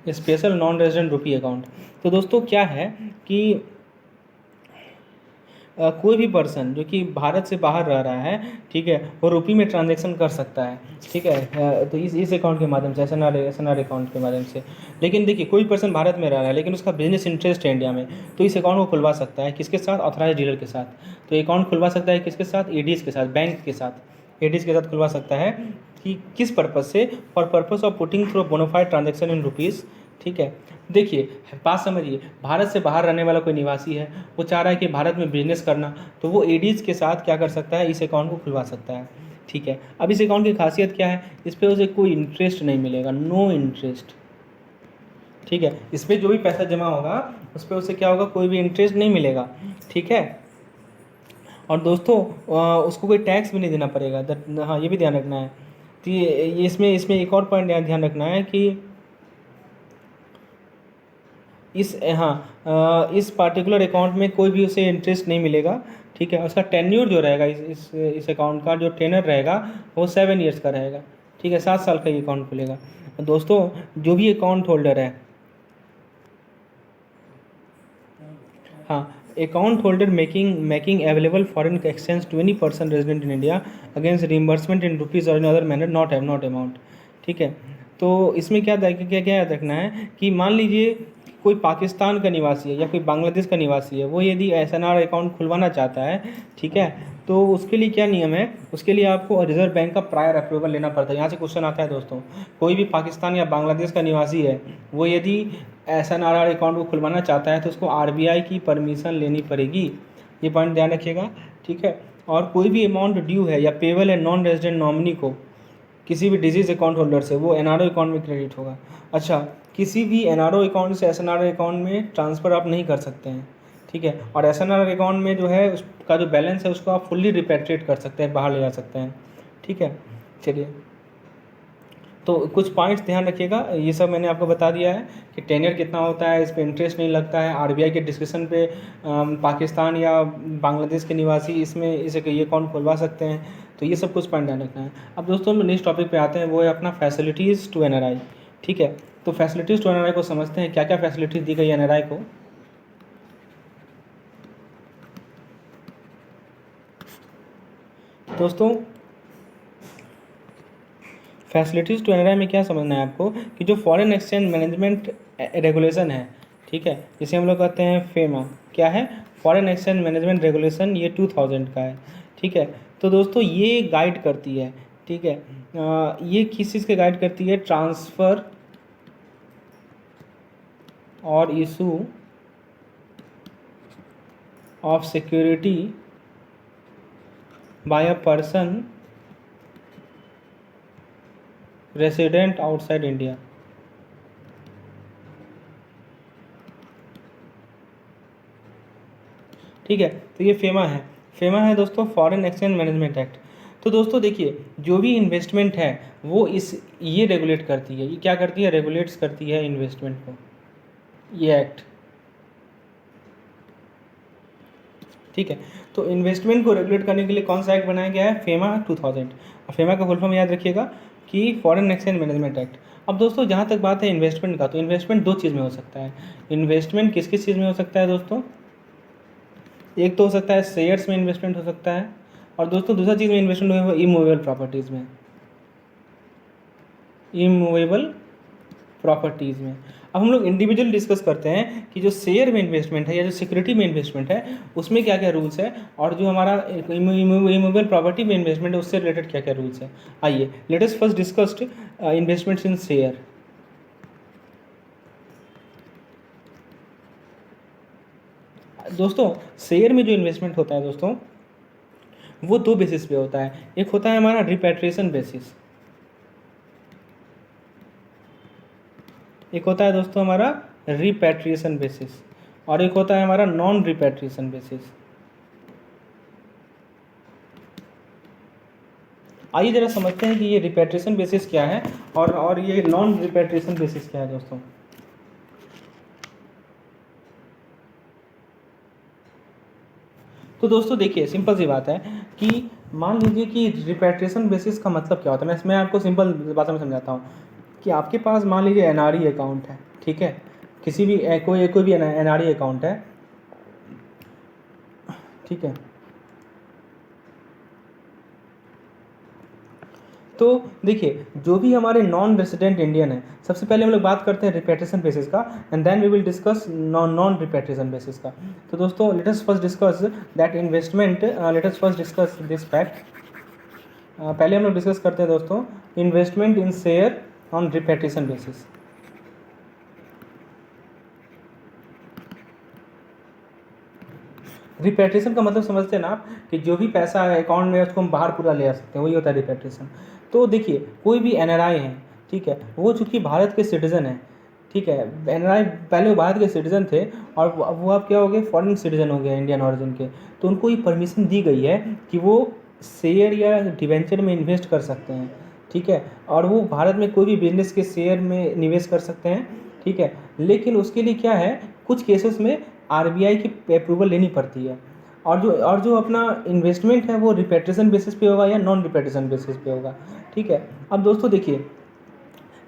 स्पेशल नॉन रेजिडेंट रुपी अकाउंट। तो दोस्तों क्या है कि कोई भी पर्सन जो कि भारत से बाहर रह रहा है, ठीक है, वो रुपी में ट्रांजैक्शन कर सकता है, ठीक है। तो इस अकाउंट के माध्यम से, SNR अकाउंट के माध्यम से। लेकिन देखिए, कोई पर्सन भारत में रह रहा है लेकिन उसका बिजनेस इंटरेस्ट है इंडिया में, तो इस अकाउंट को खुलवा सकता है किसके साथ? ऑथराइज डीलर के साथ। तो अकाउंट खुलवा सकता है किसके साथ? ADs के साथ, बैंक के साथ, ADs के साथ खुलवा सकता है। कि किस पर्पज़ से? For purpose of putting through bona fide transaction in rupees, ठीक है। देखिए, बात समझिए, भारत से बाहर रहने वाला कोई निवासी है, वो चाह रहा है कि भारत में बिजनेस करना, तो वो ADs के साथ क्या कर सकता है? इस अकाउंट को खुलवा सकता है, ठीक है। अब इस अकाउंट की खासियत क्या है? इस पर उसे कोई इंटरेस्ट नहीं मिलेगा, नो इंटरेस्ट, ठीक है। इस पर जो भी पैसा जमा होगा उस पर उसे क्या होगा? कोई भी इंटरेस्ट नहीं मिलेगा, ठीक है। और दोस्तों उसको कोई टैक्स भी नहीं देना पड़ेगा। हाँ, ये भी ध्यान रखना है। तो ये इसमें एक और पॉइंट ध्यान रखना है कि इस पार्टिकुलर अकाउंट में कोई भी उसे इंटरेस्ट नहीं मिलेगा, ठीक है। उसका टेन्यूर जो रहेगा, इस अकाउंट का जो टेनर रहेगा वो 7 ईयर्स का रहेगा, ठीक है। 7 साल का ये अकाउंट खुलेगा। दोस्तों जो भी अकाउंट होल्डर है, हाँ, account holder making available foreign exchange to any person resident in India against reimbursement in rupees or in other manner not amount, ठीक है। तो इसमें क्या क्या याद रखना है कि मान लीजिए कोई पाकिस्तान का निवासी है या कोई बांग्लादेश का निवासी है, वो यदि SNR अकाउंट खुलवाना चाहता है, ठीक है, तो उसके लिए क्या नियम है? उसके लिए आपको रिजर्व बैंक का प्रायर अप्रूवल लेना पड़ता है। यहाँ से क्वेश्चन आता है दोस्तों, कोई भी पाकिस्तान या बांग्लादेश का निवासी है, वो यदि SNRR अकाउंट को खुलवाना चाहता है तो उसको RBI की परमिशन लेनी पड़ेगी। ये पॉइंट ध्यान रखिएगा, ठीक है। और कोई भी अमाउंट ड्यू है या पेबल है नॉन रेजिडेंट नॉमिनी को किसी भी डिजीज अकाउंट होल्डर से, वो NRO अकाउंट में क्रेडिट होगा। अच्छा, किसी भी NRO अकाउंट से SNR अकाउंट में ट्रांसफ़र आप नहीं कर सकते हैं, ठीक है। और SNR अकाउंट में जो है उसका जो बैलेंस है उसको आप फुल्ली रिपेट्रिएट कर सकते हैं, बाहर ले जा सकते हैं, ठीक है। चलिए, तो कुछ पॉइंट्स ध्यान रखिएगा। ये सब मैंने आपको बता दिया है कि टेन्योर कितना होता है, इस पर इंटरेस्ट नहीं लगता है, RBI के डिस्क्रिप्शन पे पाकिस्तान या बांग्लादेश के निवासी इसमें ये अकाउंट खुलवा सकते हैं। तो ये सब कुछ पॉइंट ध्यान रखना है। अब दोस्तों हम नेक्स्ट टॉपिक पे आते हैं, वो है अपना फैसिलिटीज़ टू NRI, ठीक है। तो फैसिलिटीज़ टू NRI को समझते हैं, क्या क्या फैसिलिटीज़ दी गई NRI को। दोस्तों फैसिलिटीज़ टू NRI में क्या समझना है आपको कि जो फॉरेन एक्सचेंज मैनेजमेंट रेगुलेशन है, ठीक है, जिसे हम लोग कहते हैं FEMA, क्या है? फॉरेन एक्सचेंज मैनेजमेंट रेगुलेशन, ये 2000 का है, ठीक है। तो दोस्तों ये गाइड करती है, ठीक है, ये किस चीज़ के गाइड करती है? ट्रांसफ़र और issue of security bye a person resident outside India, ठीक है। तो ये FEMA है दोस्तों, फॉरेन एक्सचेंज मैनेजमेंट एक्ट। तो दोस्तों देखिए, जो भी इन्वेस्टमेंट है वो ये रेगुलेट करती है। ये क्या करती है? रेगुलेट्स करती है इन्वेस्टमेंट को, ये एक्ट, ठीक है। तो इन्वेस्टमेंट को रेगुलेट करने के लिए कौन सा एक्ट बनाया गया है? FEMA 2000। और FEMA का फुल फॉर्म याद रखिएगा कि फॉरेन एक्सचेंज मैनेजमेंट एक्ट। अब दोस्तों जहाँ तक बात है इन्वेस्टमेंट का, तो इन्वेस्टमेंट 2 चीज़ में हो सकता है। इन्वेस्टमेंट किस किस चीज़ में हो सकता है दोस्तों? एक तो हो सकता है शेयर्स में इन्वेस्टमेंट हो सकता है, और दोस्तों दूसरा चीज़ में इन्वेस्टमेंट हुआ है इमूवेबल प्रॉपर्टीज़ में, इमूवेबल प्रॉपर्टीज़ में। अब हम लोग इंडिविजुअल डिस्कस करते हैं कि जो शेयर में इन्वेस्टमेंट है या जो सिक्योरिटी में इन्वेस्टमेंट है उसमें क्या क्या रूल्स है, और जो हमारा इमूवेबल प्रॉपर्टी में इन्वेस्टमेंट है उससे रिलेटेड क्या क्या रूल्स है। आइए late us first discussed investments in share. दोस्तों शेयर में जो इन्वेस्टमेंट होता है दोस्तों वो दो बेसिस पे होता है। एक होता है हमारा रिपैट्रिएशन बेसिस, एक होता है दोस्तों हमारा रिपैट्रिएशन बेसिस, और एक होता है हमारा नॉन रिपैट्रिएशन बेसिस। आइए जरा समझते हैं कि ये रिपैट्रिएशन बेसिस क्या है और ये नॉन रिपैट्रिएशन बेसिस क्या है दोस्तों। तो दोस्तों देखिए सिंपल सी बात है कि मान लीजिए कि रिपैट्रिएशन बेसिस का मतलब क्या होता है। मैं आपको सिंपल बात में समझाता हूँ कि आपके पास मान लीजिए एनआरई अकाउंट है, ठीक है, किसी भी कोई भी एनआरई अकाउंट है, ठीक है। तो देखिए जो भी हमारे नॉन रेसिडेंट इंडियन है, सबसे पहले हम लोग बात करते हैं रिपैट्रिएशन बेसिस का, and then we will discuss non repatriation basis का। तो दोस्तों let us first discuss that investment, let us first discuss this fact. पहले हम लोग डिस्कस करते हैं दोस्तों investment in share on repatriation basis. Repatriation का मतलब समझते हैं ना आप कि जो भी पैसा है अकाउंट में उसको हम बाहर पूरा ले आ सकते हैं, वही होता है रिपैट्रिएशन। तो देखिए कोई भी एनआरआई है, ठीक है, वो चूँकि भारत के सिटीज़न है, ठीक है, एनआरआई पहले वो भारत के सिटीज़न थे और वो अब क्या हो गए, फॉरेन सिटीज़न हो गए इंडियन ऑरिजिन के। तो उनको ये परमिशन दी गई है कि वो शेयर या डिवेंचर में इन्वेस्ट कर सकते हैं, ठीक है, और वो भारत में कोई भी बिजनेस के शेयर में निवेश कर सकते हैं, ठीक है। लेकिन उसके लिए क्या है, कुछ केसेस में आरबीआई की अप्रूवल लेनी पड़ती है, और जो अपना इन्वेस्टमेंट है वो रिपैट्रिएशन बेसिस पे होगा या नॉन रिपैट्रिएशन बेसिस पे होगा, ठीक है। अब दोस्तों देखिए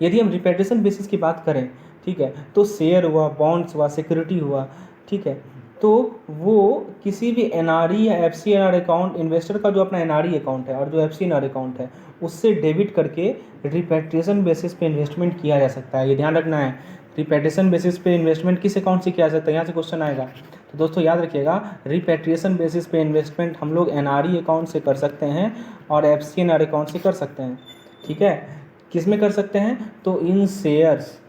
यदि हम रिपैट्रिएशन बेसिस की बात करें, ठीक है, तो शेयर हुआ, बॉन्ड्स हुआ, सिक्योरिटी हुआ, ठीक है, तो वो किसी भी एनआरई या एफसीएनआर अकाउंट, इन्वेस्टर का जो अपना एनआरई अकाउंट है और जो एफसीएनआर अकाउंट है उससे डेबिट करके रिपैट्रिएशन बेसिस पे इन्वेस्टमेंट किया जा सकता है। ये ध्यान रखना है, रिपैट्रिएशन बेसिस पे इन्वेस्टमेंट किस अकाउंट से किया जा सकता है, यहाँ से क्वेश्चन आएगा। तो दोस्तों याद रखिएगा रिपैट्रिएशन बेसिस पे इन्वेस्टमेंट हम लोग एनआरई अकाउंट से कर सकते हैं और एफसीएनआर अकाउंट से कर सकते हैं, ठीक है। किस में कर सकते हैं, तो इन शेयर्स,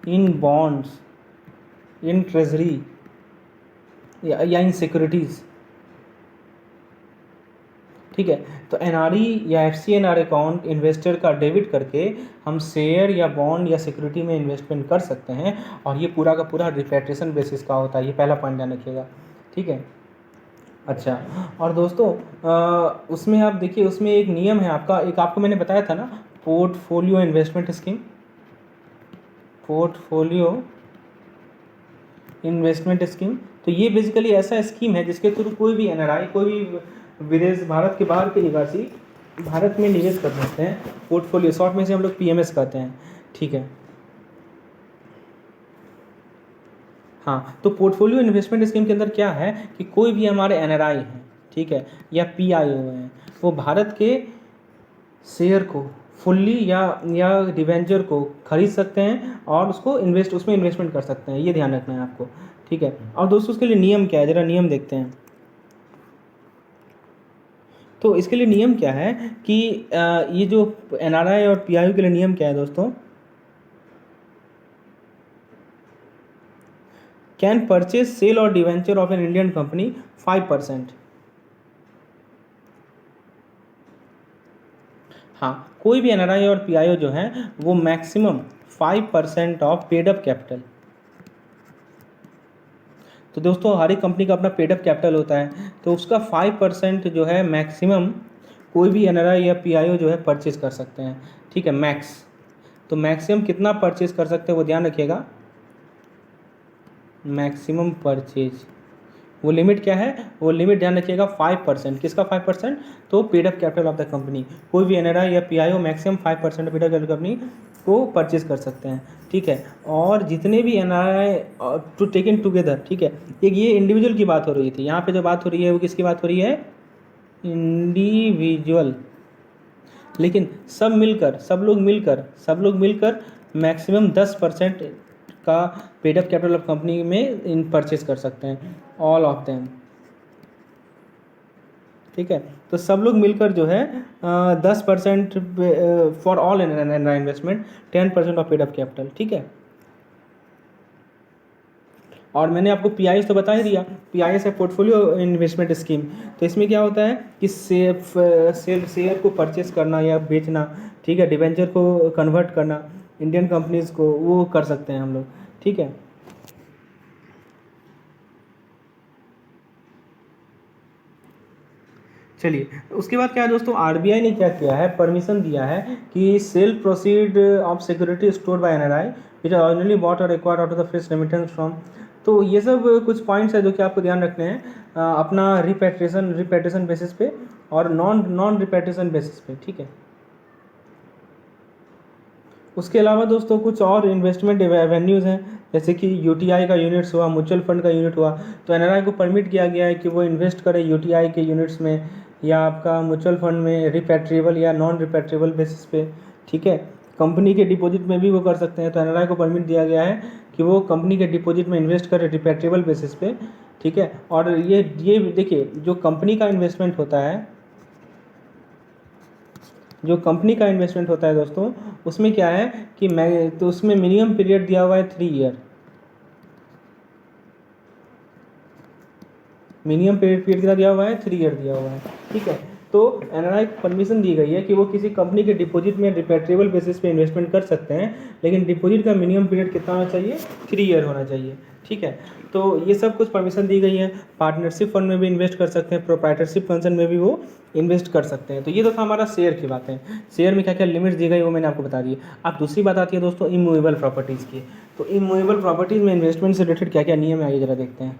इन बॉन्ड्स, इन ट्रेजरी या इन सिक्योरिटीज़, ठीक है। तो एनआरई या एफसीएनआर अकाउंट इन्वेस्टर का डेबिट करके हम शेयर या बॉन्ड या सिक्योरिटी में इन्वेस्टमेंट कर सकते हैं, और ये पूरा का पूरा रिपैट्रिएशन बेसिस का होता है। ये पहला पॉइंट ध्यान रखिएगा, ठीक है। अच्छा, और दोस्तों उसमें आप देखिए उसमें एक नियम है आपका, एक आपको मैंने बताया था ना, portfolio investment scheme, portfolio investment scheme. तो ये बेसिकली ऐसा स्कीम है जिसके थ्रू कोई भी एनआरआई, कोई भी विदेश, भारत के बाहर के निवासी भारत में निवेश कर सकते हैं। पोर्टफोलियो शॉर्ट में से हम लोग पीएमएस कहते हैं, ठीक है। हाँ, तो पोर्टफोलियो इन्वेस्टमेंट स्कीम के अंदर क्या है कि कोई भी हमारे एनआरआई हैं, ठीक है, या पीआईओ हैं, वो भारत के शेयर को फुल्ली या डिवेंचर को खरीद सकते हैं और उसको उसमें इन्वेस्टमेंट कर सकते हैं। ये ध्यान रखना है आपको, ठीक है। और दोस्तों उसके लिए नियम क्या है, ज़रा नियम देखते हैं। तो इसके लिए नियम क्या है कि ये जो एनआरआई और पीआईओ के लिए नियम क्या है दोस्तों, कैन परचेज सेल और debenture of an Indian company 5%। हाँ, कोई भी एनआरआई और पीआईओ जो है वो maximum 5% of paid up capital. तो दोस्तों हर एक कंपनी का अपना पेड अप कैपिटल होता है, तो उसका 5% जो है मैक्सिमम कोई भी एनआरआई या पीआईओ जो है परचेज कर सकते हैं, ठीक है, मैक्स। तो मैक्सिमम कितना परचेज कर सकते हैं वो ध्यान रखिएगा, मैक्सिमम परचेज, वो लिमिट क्या है, वो लिमिट ध्यान रखिएगा 5%। किसका 5%, तो paid up capital of the company. कोई भी एनआरआई या PIO maximum 5% paid up capital company को परचेज कर सकते हैं, ठीक है। और जितने भी एनआरआई टू टेकन टुगेदर, ठीक है, एक ये इंडिविजुअल की बात हो रही थी, यहाँ पे जो बात हो रही है वो किसकी बात हो रही है, इंडिविजुअल। लेकिन सब लोग मिलकर मैक्सिमम 10% का paid up capital of company में इन परचेज कर सकते हैं, ऑल ऑफ देम, ठीक है। तो सब लोग मिलकर जो है 10% for all investment, 10% of paid up capital, ठीक है। और मैंने आपको पीआईएस तो बता ही दिया, पीआईएस है पोर्टफोलियो इन्वेस्टमेंट स्कीम। तो इसमें क्या होता है कि शेयर को परचेस करना या बेचना, ठीक है, डिबेंचर को कन्वर्ट करना इंडियन कंपनीज को, वो कर सकते हैं हम लोग, ठीक है। चलिए, उसके बाद क्या है दोस्तों, आरबीआई ने क्या किया है, परमिशन दिया है कि sale proceed of security store by NRI which are originally bought or acquired out of the fresh remittance from. तो ये सब कुछ पॉइंट्स है जो कि आपको ध्यान रखने हैं अपना रिपेट्रेशन बेसिस पे और नॉन रिपेट्रेशन बेसिस पे, ठीक है। उसके अलावा दोस्तों कुछ और इन्वेस्टमेंट एवेन्यूज़ हैं, जैसे कि यूटीआई का यूनिट्स हुआ, म्यूचुअल फंड का यूनिट हुआ। तो एनआरआई को परमिट किया गया है कि वो इन्वेस्ट करे यूटीआई के यूनिट्स में या आपका म्यूचुअल फंड में रिपेट्रेबल या नॉन रिपेट्रेबल बेसिस पे, ठीक है। कंपनी के डिपॉजिट में भी वो कर सकते हैं। तो एनआरआई को परमिट दिया गया है कि वो कंपनी के डिपॉजिट में इन्वेस्ट करे रिपेट्रेबल बेसिस पे, ठीक है। और ये देखिए, जो कंपनी का इन्वेस्टमेंट होता है, जो कंपनी का इन्वेस्टमेंट होता है दोस्तों, उसमें क्या है कि तो उसमें मिनिमम पीरियड दिया हुआ है 3 ईयर, मिनिमम पीरियड कितना दिया हुआ है, 3 ईयर दिया हुआ है, ठीक है। तो एनआरआई को परमिशन दी गई है कि वो किसी कंपनी के डिपॉजिट में रिपेट्रेबल बेसिस पे इन्वेस्टमेंट कर सकते हैं, लेकिन डिपॉजिट का मिनिमम पीरियड कितना होना चाहिए, 3 ईयर होना चाहिए, ठीक है। तो ये सब कुछ परमिशन दी गई है। पार्टनरशिप फंड में भी इन्वेस्ट कर सकते हैं, प्रोप्राइटरशिप फंक्शन में भी वो इन्वेस्ट कर सकते हैं। तो ये तो था हमारा शेयर की बातें। शेयर में क्या क्या लिमिट्स दी गई वो मैंने आपको बता दी। अब दूसरी बात आती है दोस्तों इमूवेबल प्रॉपर्टीज़ की। तो इमूवेबल प्रॉपर्टीज़ में इन्वेस्टमेंट से रिलेटेड क्या क्या नियम है, आइए जरा देखते हैं।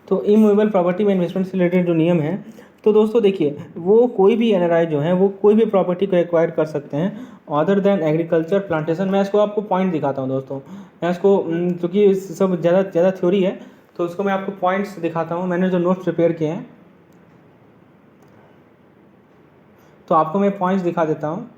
तो इमूवेबल प्रॉपर्टी में इन्वेस्टमेंट से रिलेटेड जो नियम है, तो दोस्तों देखिए, वो कोई भी एनआरआई जो है वो कोई भी प्रॉपर्टी को एक्वायर कर सकते हैं अदर देन एग्रीकल्चर प्लांटेशन। मैं इसको आपको पॉइंट दिखाता हूँ दोस्तों, मैं इसको क्योंकि सब ज़्यादा थ्योरी है, तो उसको मैं आपको पॉइंट्स दिखाता हूँ। मैंने जो नोट्स प्रिपेयर किए हैं, तो आपको मैं पॉइंट्स दिखा देता हूँ।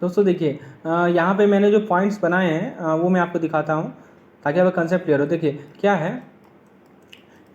दोस्तों देखिए, यहाँ पे मैंने जो पॉइंट्स बनाए हैं वो मैं आपको दिखाता हूँ ताकि आपका कंसेप्ट क्लियर हो। देखिए क्या है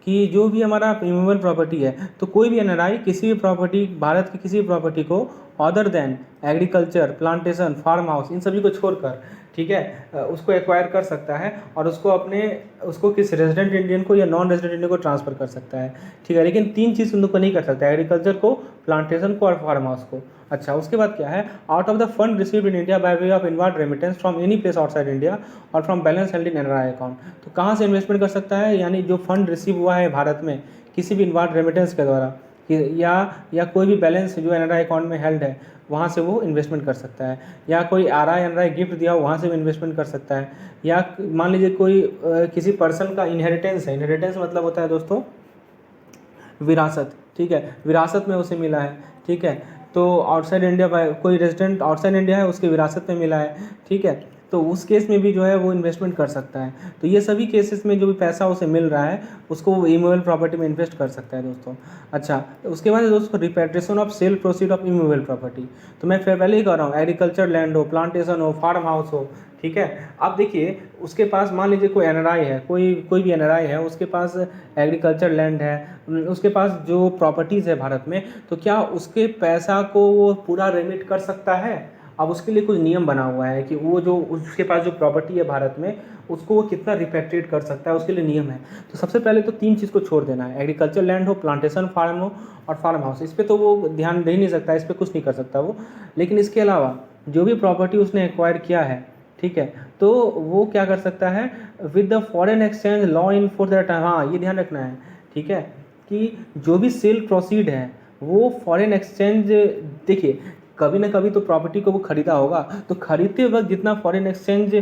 कि जो भी हमारा इमूवेबल प्रॉपर्टी है, तो कोई भी एनआरआई किसी भी प्रॉपर्टी, भारत की किसी भी प्रॉपर्टी को other than agriculture, plantation, farm house, इन सभी को छोड़कर, ठीक है, उसको एक्वायर कर सकता है और उसको किस रेजिडेंट इंडियन को या नॉन रेजिडेंट इंडियन को ट्रांसफ़र कर सकता है, ठीक है। लेकिन 3 चीज़ उन लोग को नहीं कर सकता, एग्रीकल्चर को, प्लांटेशन को और फार्म हाउस को। अच्छा, उसके बाद क्या है, out of the fund received in India by way of inward remittance from any place outside India or from balance held in NRI account. तो कहाँ से इन्वेस्टमेंट कर सकता है, यानी जो फंड रिसीव हुआ है भारत में किसी भी इनवर्ड रेमिटेंस के द्वारा या कोई भी बैलेंस जो एनआरआई अकाउंट में हेल्ड है, वहाँ से वो इन्वेस्टमेंट कर सकता है। या कोई आरआई एनआरआई गिफ्ट दिया हो, वहाँ से भी इन्वेस्टमेंट कर सकता है। या मान लीजिए कोई किसी पर्सन का इनहेरिटेंस है, इनहेरिटेंस मतलब होता है दोस्तों विरासत, ठीक है, विरासत में उसे मिला है, ठीक है। तो आउटसाइड इंडिया, कोई रेजिडेंट आउटसाइड इंडिया है, उसके विरासत में मिला है, ठीक है, तो उस केस में भी जो है वो इन्वेस्टमेंट कर सकता है। तो ये सभी केसेस में जो भी पैसा उसे मिल रहा है उसको वो इमूवेबल प्रॉपर्टी में इन्वेस्ट कर सकता है दोस्तों। अच्छा, उसके बाद दोस्तों repatriation of sale proceed of immovable property. तो मैं फिर पहले ही कह रहा हूँ, एग्रीकल्चर लैंड हो, प्लांटेशन हो, फार्म हाउस हो, ठीक है। अब देखिए उसके पास मान लीजिए कोई एनआरआई है, कोई भी एनआरआई है, उसके पास एग्रीकल्चर लैंड है, उसके पास जो प्रॉपर्टीज़ है भारत में, तो क्या उसके पैसा को वो पूरा रेमिट कर सकता है। अब उसके लिए कुछ नियम बना हुआ है कि वो जो उसके पास जो प्रॉपर्टी है भारत में, उसको वो कितना रिपेट्रिएट कर सकता है, उसके लिए नियम है। तो सबसे पहले तो 3 चीज़ को छोड़ देना है, एग्रीकल्चर लैंड हो, प्लांटेशन फार्म हो और फार्म हाउस। इस पर तो वो ध्यान दे ही नहीं सकता, इस पर कुछ नहीं कर सकता वो। लेकिन इसके अलावा जो भी प्रॉपर्टी उसने एक्वायर किया है, ठीक है, तो वो क्या कर सकता है with the foreign exchange law in force that, हाँ ये ध्यान रखना है, ठीक है, कि जो भी सेल प्रोसीड है वो फॉरेन एक्सचेंज, देखिए कभी ना कभी तो प्रॉपर्टी को वो खरीदा होगा, तो खरीदते वक्त जितना फॉरेन एक्सचेंज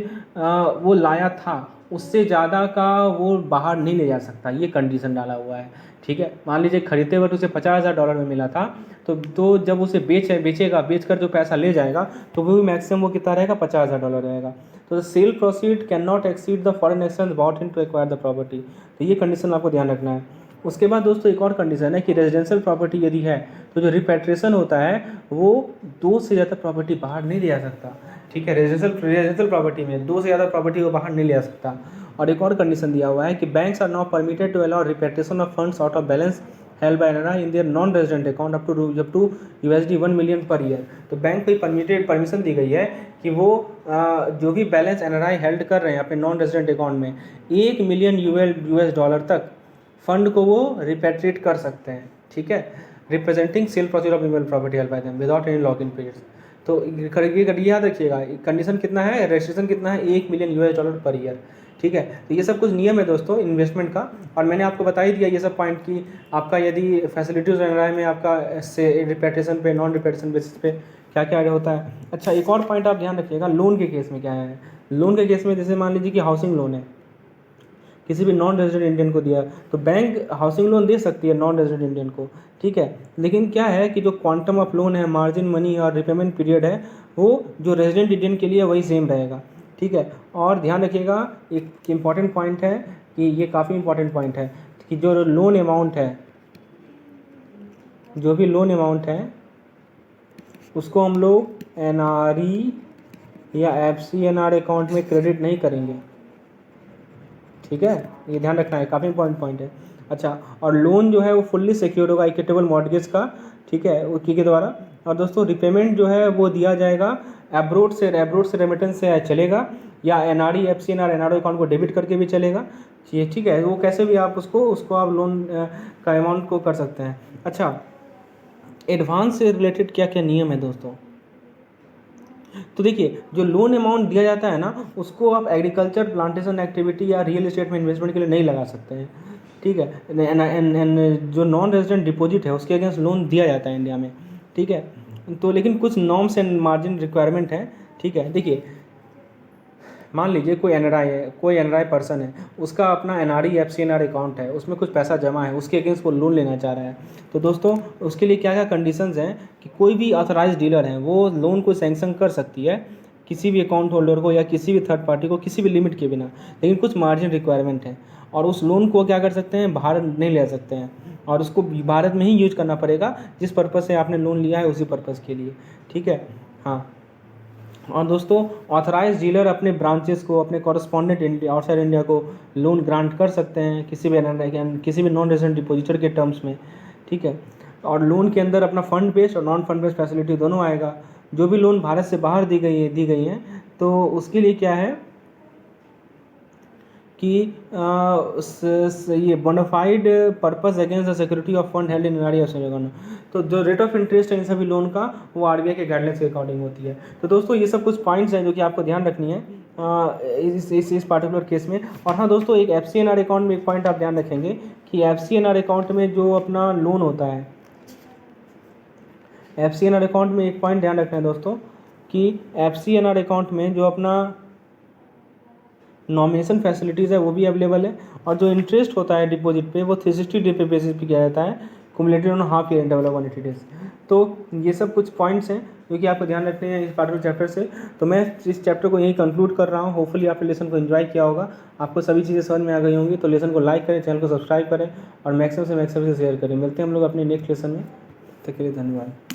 वो लाया था उससे ज़्यादा का वो बाहर नहीं ले जा सकता, ये कंडीशन डाला हुआ है, ठीक है। मान लीजिए खरीदते वक्त उसे $50,000 में मिला था, तो जब उसे बेचेगा, बेचकर जो पैसा ले जाएगा तो वो भी मैक्सिमम वो कितना रहेगा, $50,000 रहेगा। तो sale proceed can not exceed the foreign exchange bought in to acquire the property, तो ये कंडीशन आपको ध्यान रखना है। उसके बाद दोस्तों एक और कंडीशन है कि रेजिडेंशियल प्रॉपर्टी यदि है तो जो रिपेट्रेशन होता है वो 2 से ज़्यादा प्रॉपर्टी बाहर नहीं ले जा सकता, ठीक है। रेजिडेंशियल प्रॉपर्टी में 2 से ज़्यादा प्रॉपर्टी को बाहर नहीं ले जा सकता। और एक और कंडीशन दिया हुआ है कि banks are not permitted to allow repatriation of funds out of balance held by NRI in their non resident account up to $1 million per year. तो बैंक को परमिशन दी गई है कि वो जो भी बैलेंस एनआरआई हेल्ड कर रहे हैं अपने नॉन रेजिडेंट अकाउंट में $1 million तक फंड को वो रिपेट्रिएट कर सकते हैं, ठीक है, representing cell proceed of immovable property held by them without any lock in periods. तो ये याद रखिएगा, कंडीशन कितना है, रजिस्ट्रेशन कितना है, $1 million पर ईयर, ठीक है। तो ये सब कुछ नियम है दोस्तों इन्वेस्टमेंट का, और मैंने आपको बता ही दिया ये सब पॉइंट कि आपका यदि फैसिलिटीज एनआरआई में आपका से रिपेटेशन पे, नॉन रिपेटेशन बेसिस पे क्या क्या होता है। अच्छा एक और पॉइंट आप ध्यान रखिएगा, लोन के केस में क्या है। लोन के केस में जैसे मान लीजिए कि हाउसिंग लोन है, किसी भी नॉन रेजिडेंट इंडियन को दिया, तो बैंक हाउसिंग लोन दे सकती है नॉन रेजिडेंट इंडियन को, ठीक है। लेकिन क्या है कि जो क्वांटम ऑफ लोन है, मार्जिन मनी और रिपेमेंट पीरियड है, वो जो रेजिडेंट इंडियन के लिए वही सेम रहेगा, ठीक है। और ध्यान रखिएगा एक इम्पॉर्टेंट पॉइंट है कि ये काफ़ी इम्पॉर्टेंट पॉइंट है कि जो लोन अमाउंट है, जो भी लोन अमाउंट है उसको हम लोग एनआरई या एफसीएनआर अकाउंट में क्रेडिट नहीं करेंगे, ठीक है, ये ध्यान रखना है, काफ़ी इंपॉर्टेंट पॉइंट है। अच्छा और लोन जो है वो फुल्ली सिक्योर्ड होगा इक्विटेबल मॉर्गेज का, ठीक है, उसकी के द्वारा। और दोस्तों रिपेमेंट जो है वो दिया जाएगा एब्रोड से रेमिटेंस से चलेगा, या एनआरई एफसीएनआर एनआरओ अकाउंट को डेबिट करके भी चलेगा, ठीक है, वो कैसे भी आप उसको आप लोन का अमाउंट को कर सकते हैं। अच्छा एडवांस से रिलेटेड क्या क्या नियम है दोस्तों, तो देखिए जो लोन अमाउंट दिया जाता है ना उसको आप एग्रीकल्चर प्लांटेशन एक्टिविटी या रियल एस्टेट में इन्वेस्टमेंट के लिए नहीं लगा सकते हैं, ठीक है। जो नॉन रेजिडेंट डिपॉजिट है उसके अगेंस्ट लोन दिया जाता है इंडिया में, ठीक है। तो लेकिन कुछ नॉर्म्स एंड मार्जिन रिक्वायरमेंट है, ठीक है। देखिए मान लीजिए कोई एनआरआई पर्सन है, उसका अपना एनआरई एफसीएनआर अकाउंट है, उसमें कुछ पैसा जमा है, उसके अगेंस्ट वो लोन लेना चाह रहा है, तो दोस्तों उसके लिए क्या क्या कंडीशंस हैं कि कोई भी ऑथराइज डीलर है वो लोन को सैंक्शन कर सकती है किसी भी अकाउंट होल्डर को या किसी भी थर्ड पार्टी को किसी भी लिमिट के बिना, लेकिन कुछ मार्जिन रिक्वायरमेंट है, और उस लोन को क्या कर सकते हैं, बाहर नहीं ले सकते हैं, और उसको भारत में ही यूज करना पड़ेगा जिस पर्पज़ से आपने लोन लिया है उसी पर्पज़ के लिए, ठीक है। हाँ और दोस्तों ऑथराइज डीलर अपने ब्रांचेस को, अपने कॉरस्पॉन्डेंट इंडिया आउटसाइड इंडिया को लोन ग्रांट कर सकते हैं किसी भी नॉन रेजिडेंट डिपॉजिटर के टर्म्स में, ठीक है। और लोन के अंदर अपना फंड बेस्ड और नॉन फंड बेस्ड फैसिलिटी दोनों आएगा। जो भी लोन भारत से बाहर दी गई है तो उसके लिए क्या है कि ये bona fide purpose against the security of fund held in NRE account, तो जो रेट ऑफ इंटरेस्ट है इन सभी लोन का वो आरबीआई के गाइडलाइंस के अकॉर्डिंग होती है। तो दोस्तों ये सब कुछ पॉइंट्स हैं जो कि आपको ध्यान रखनी है इस पार्टिकुलर केस में। और हाँ दोस्तों एक एफसीएनआर अकाउंट में एक पॉइंट आप ध्यान रखेंगे कि एफसीएनआर अकाउंट में जो अपना लोन होता है, एफसीएनआर अकाउंट में एक पॉइंट ध्यान रखना है दोस्तों कि एफसीएनआर अकाउंट में जो अपना नॉमिनेशन फैसिलिटीज़ है वो भी अवेलेबल है, और जो इंटरेस्ट होता है डिपॉजिट पे वो 360 डे पे बेसिस पे किया जाता है, cumulated on half year interval of 180 days. तो ये सब कुछ पॉइंट्स हैं जो कि आपको ध्यान रखने हैं इस पार्टिकुलर चैप्टर से। तो मैं इस चैप्टर को यहीं कंक्लूड कर रहा हूँ। होपफुली आपने लेसन को एंजॉय किया होगा, आपको सभी चीज़ें समझ में आ गई होंगी। तो लेसन को लाइक करें, चैनल को सब्सक्राइब करें और मैक्सिमम से शेयर करें। मिलते हैं हम लोग अपने नेक्स्ट लेसन में, तब तक के लिए धन्यवाद।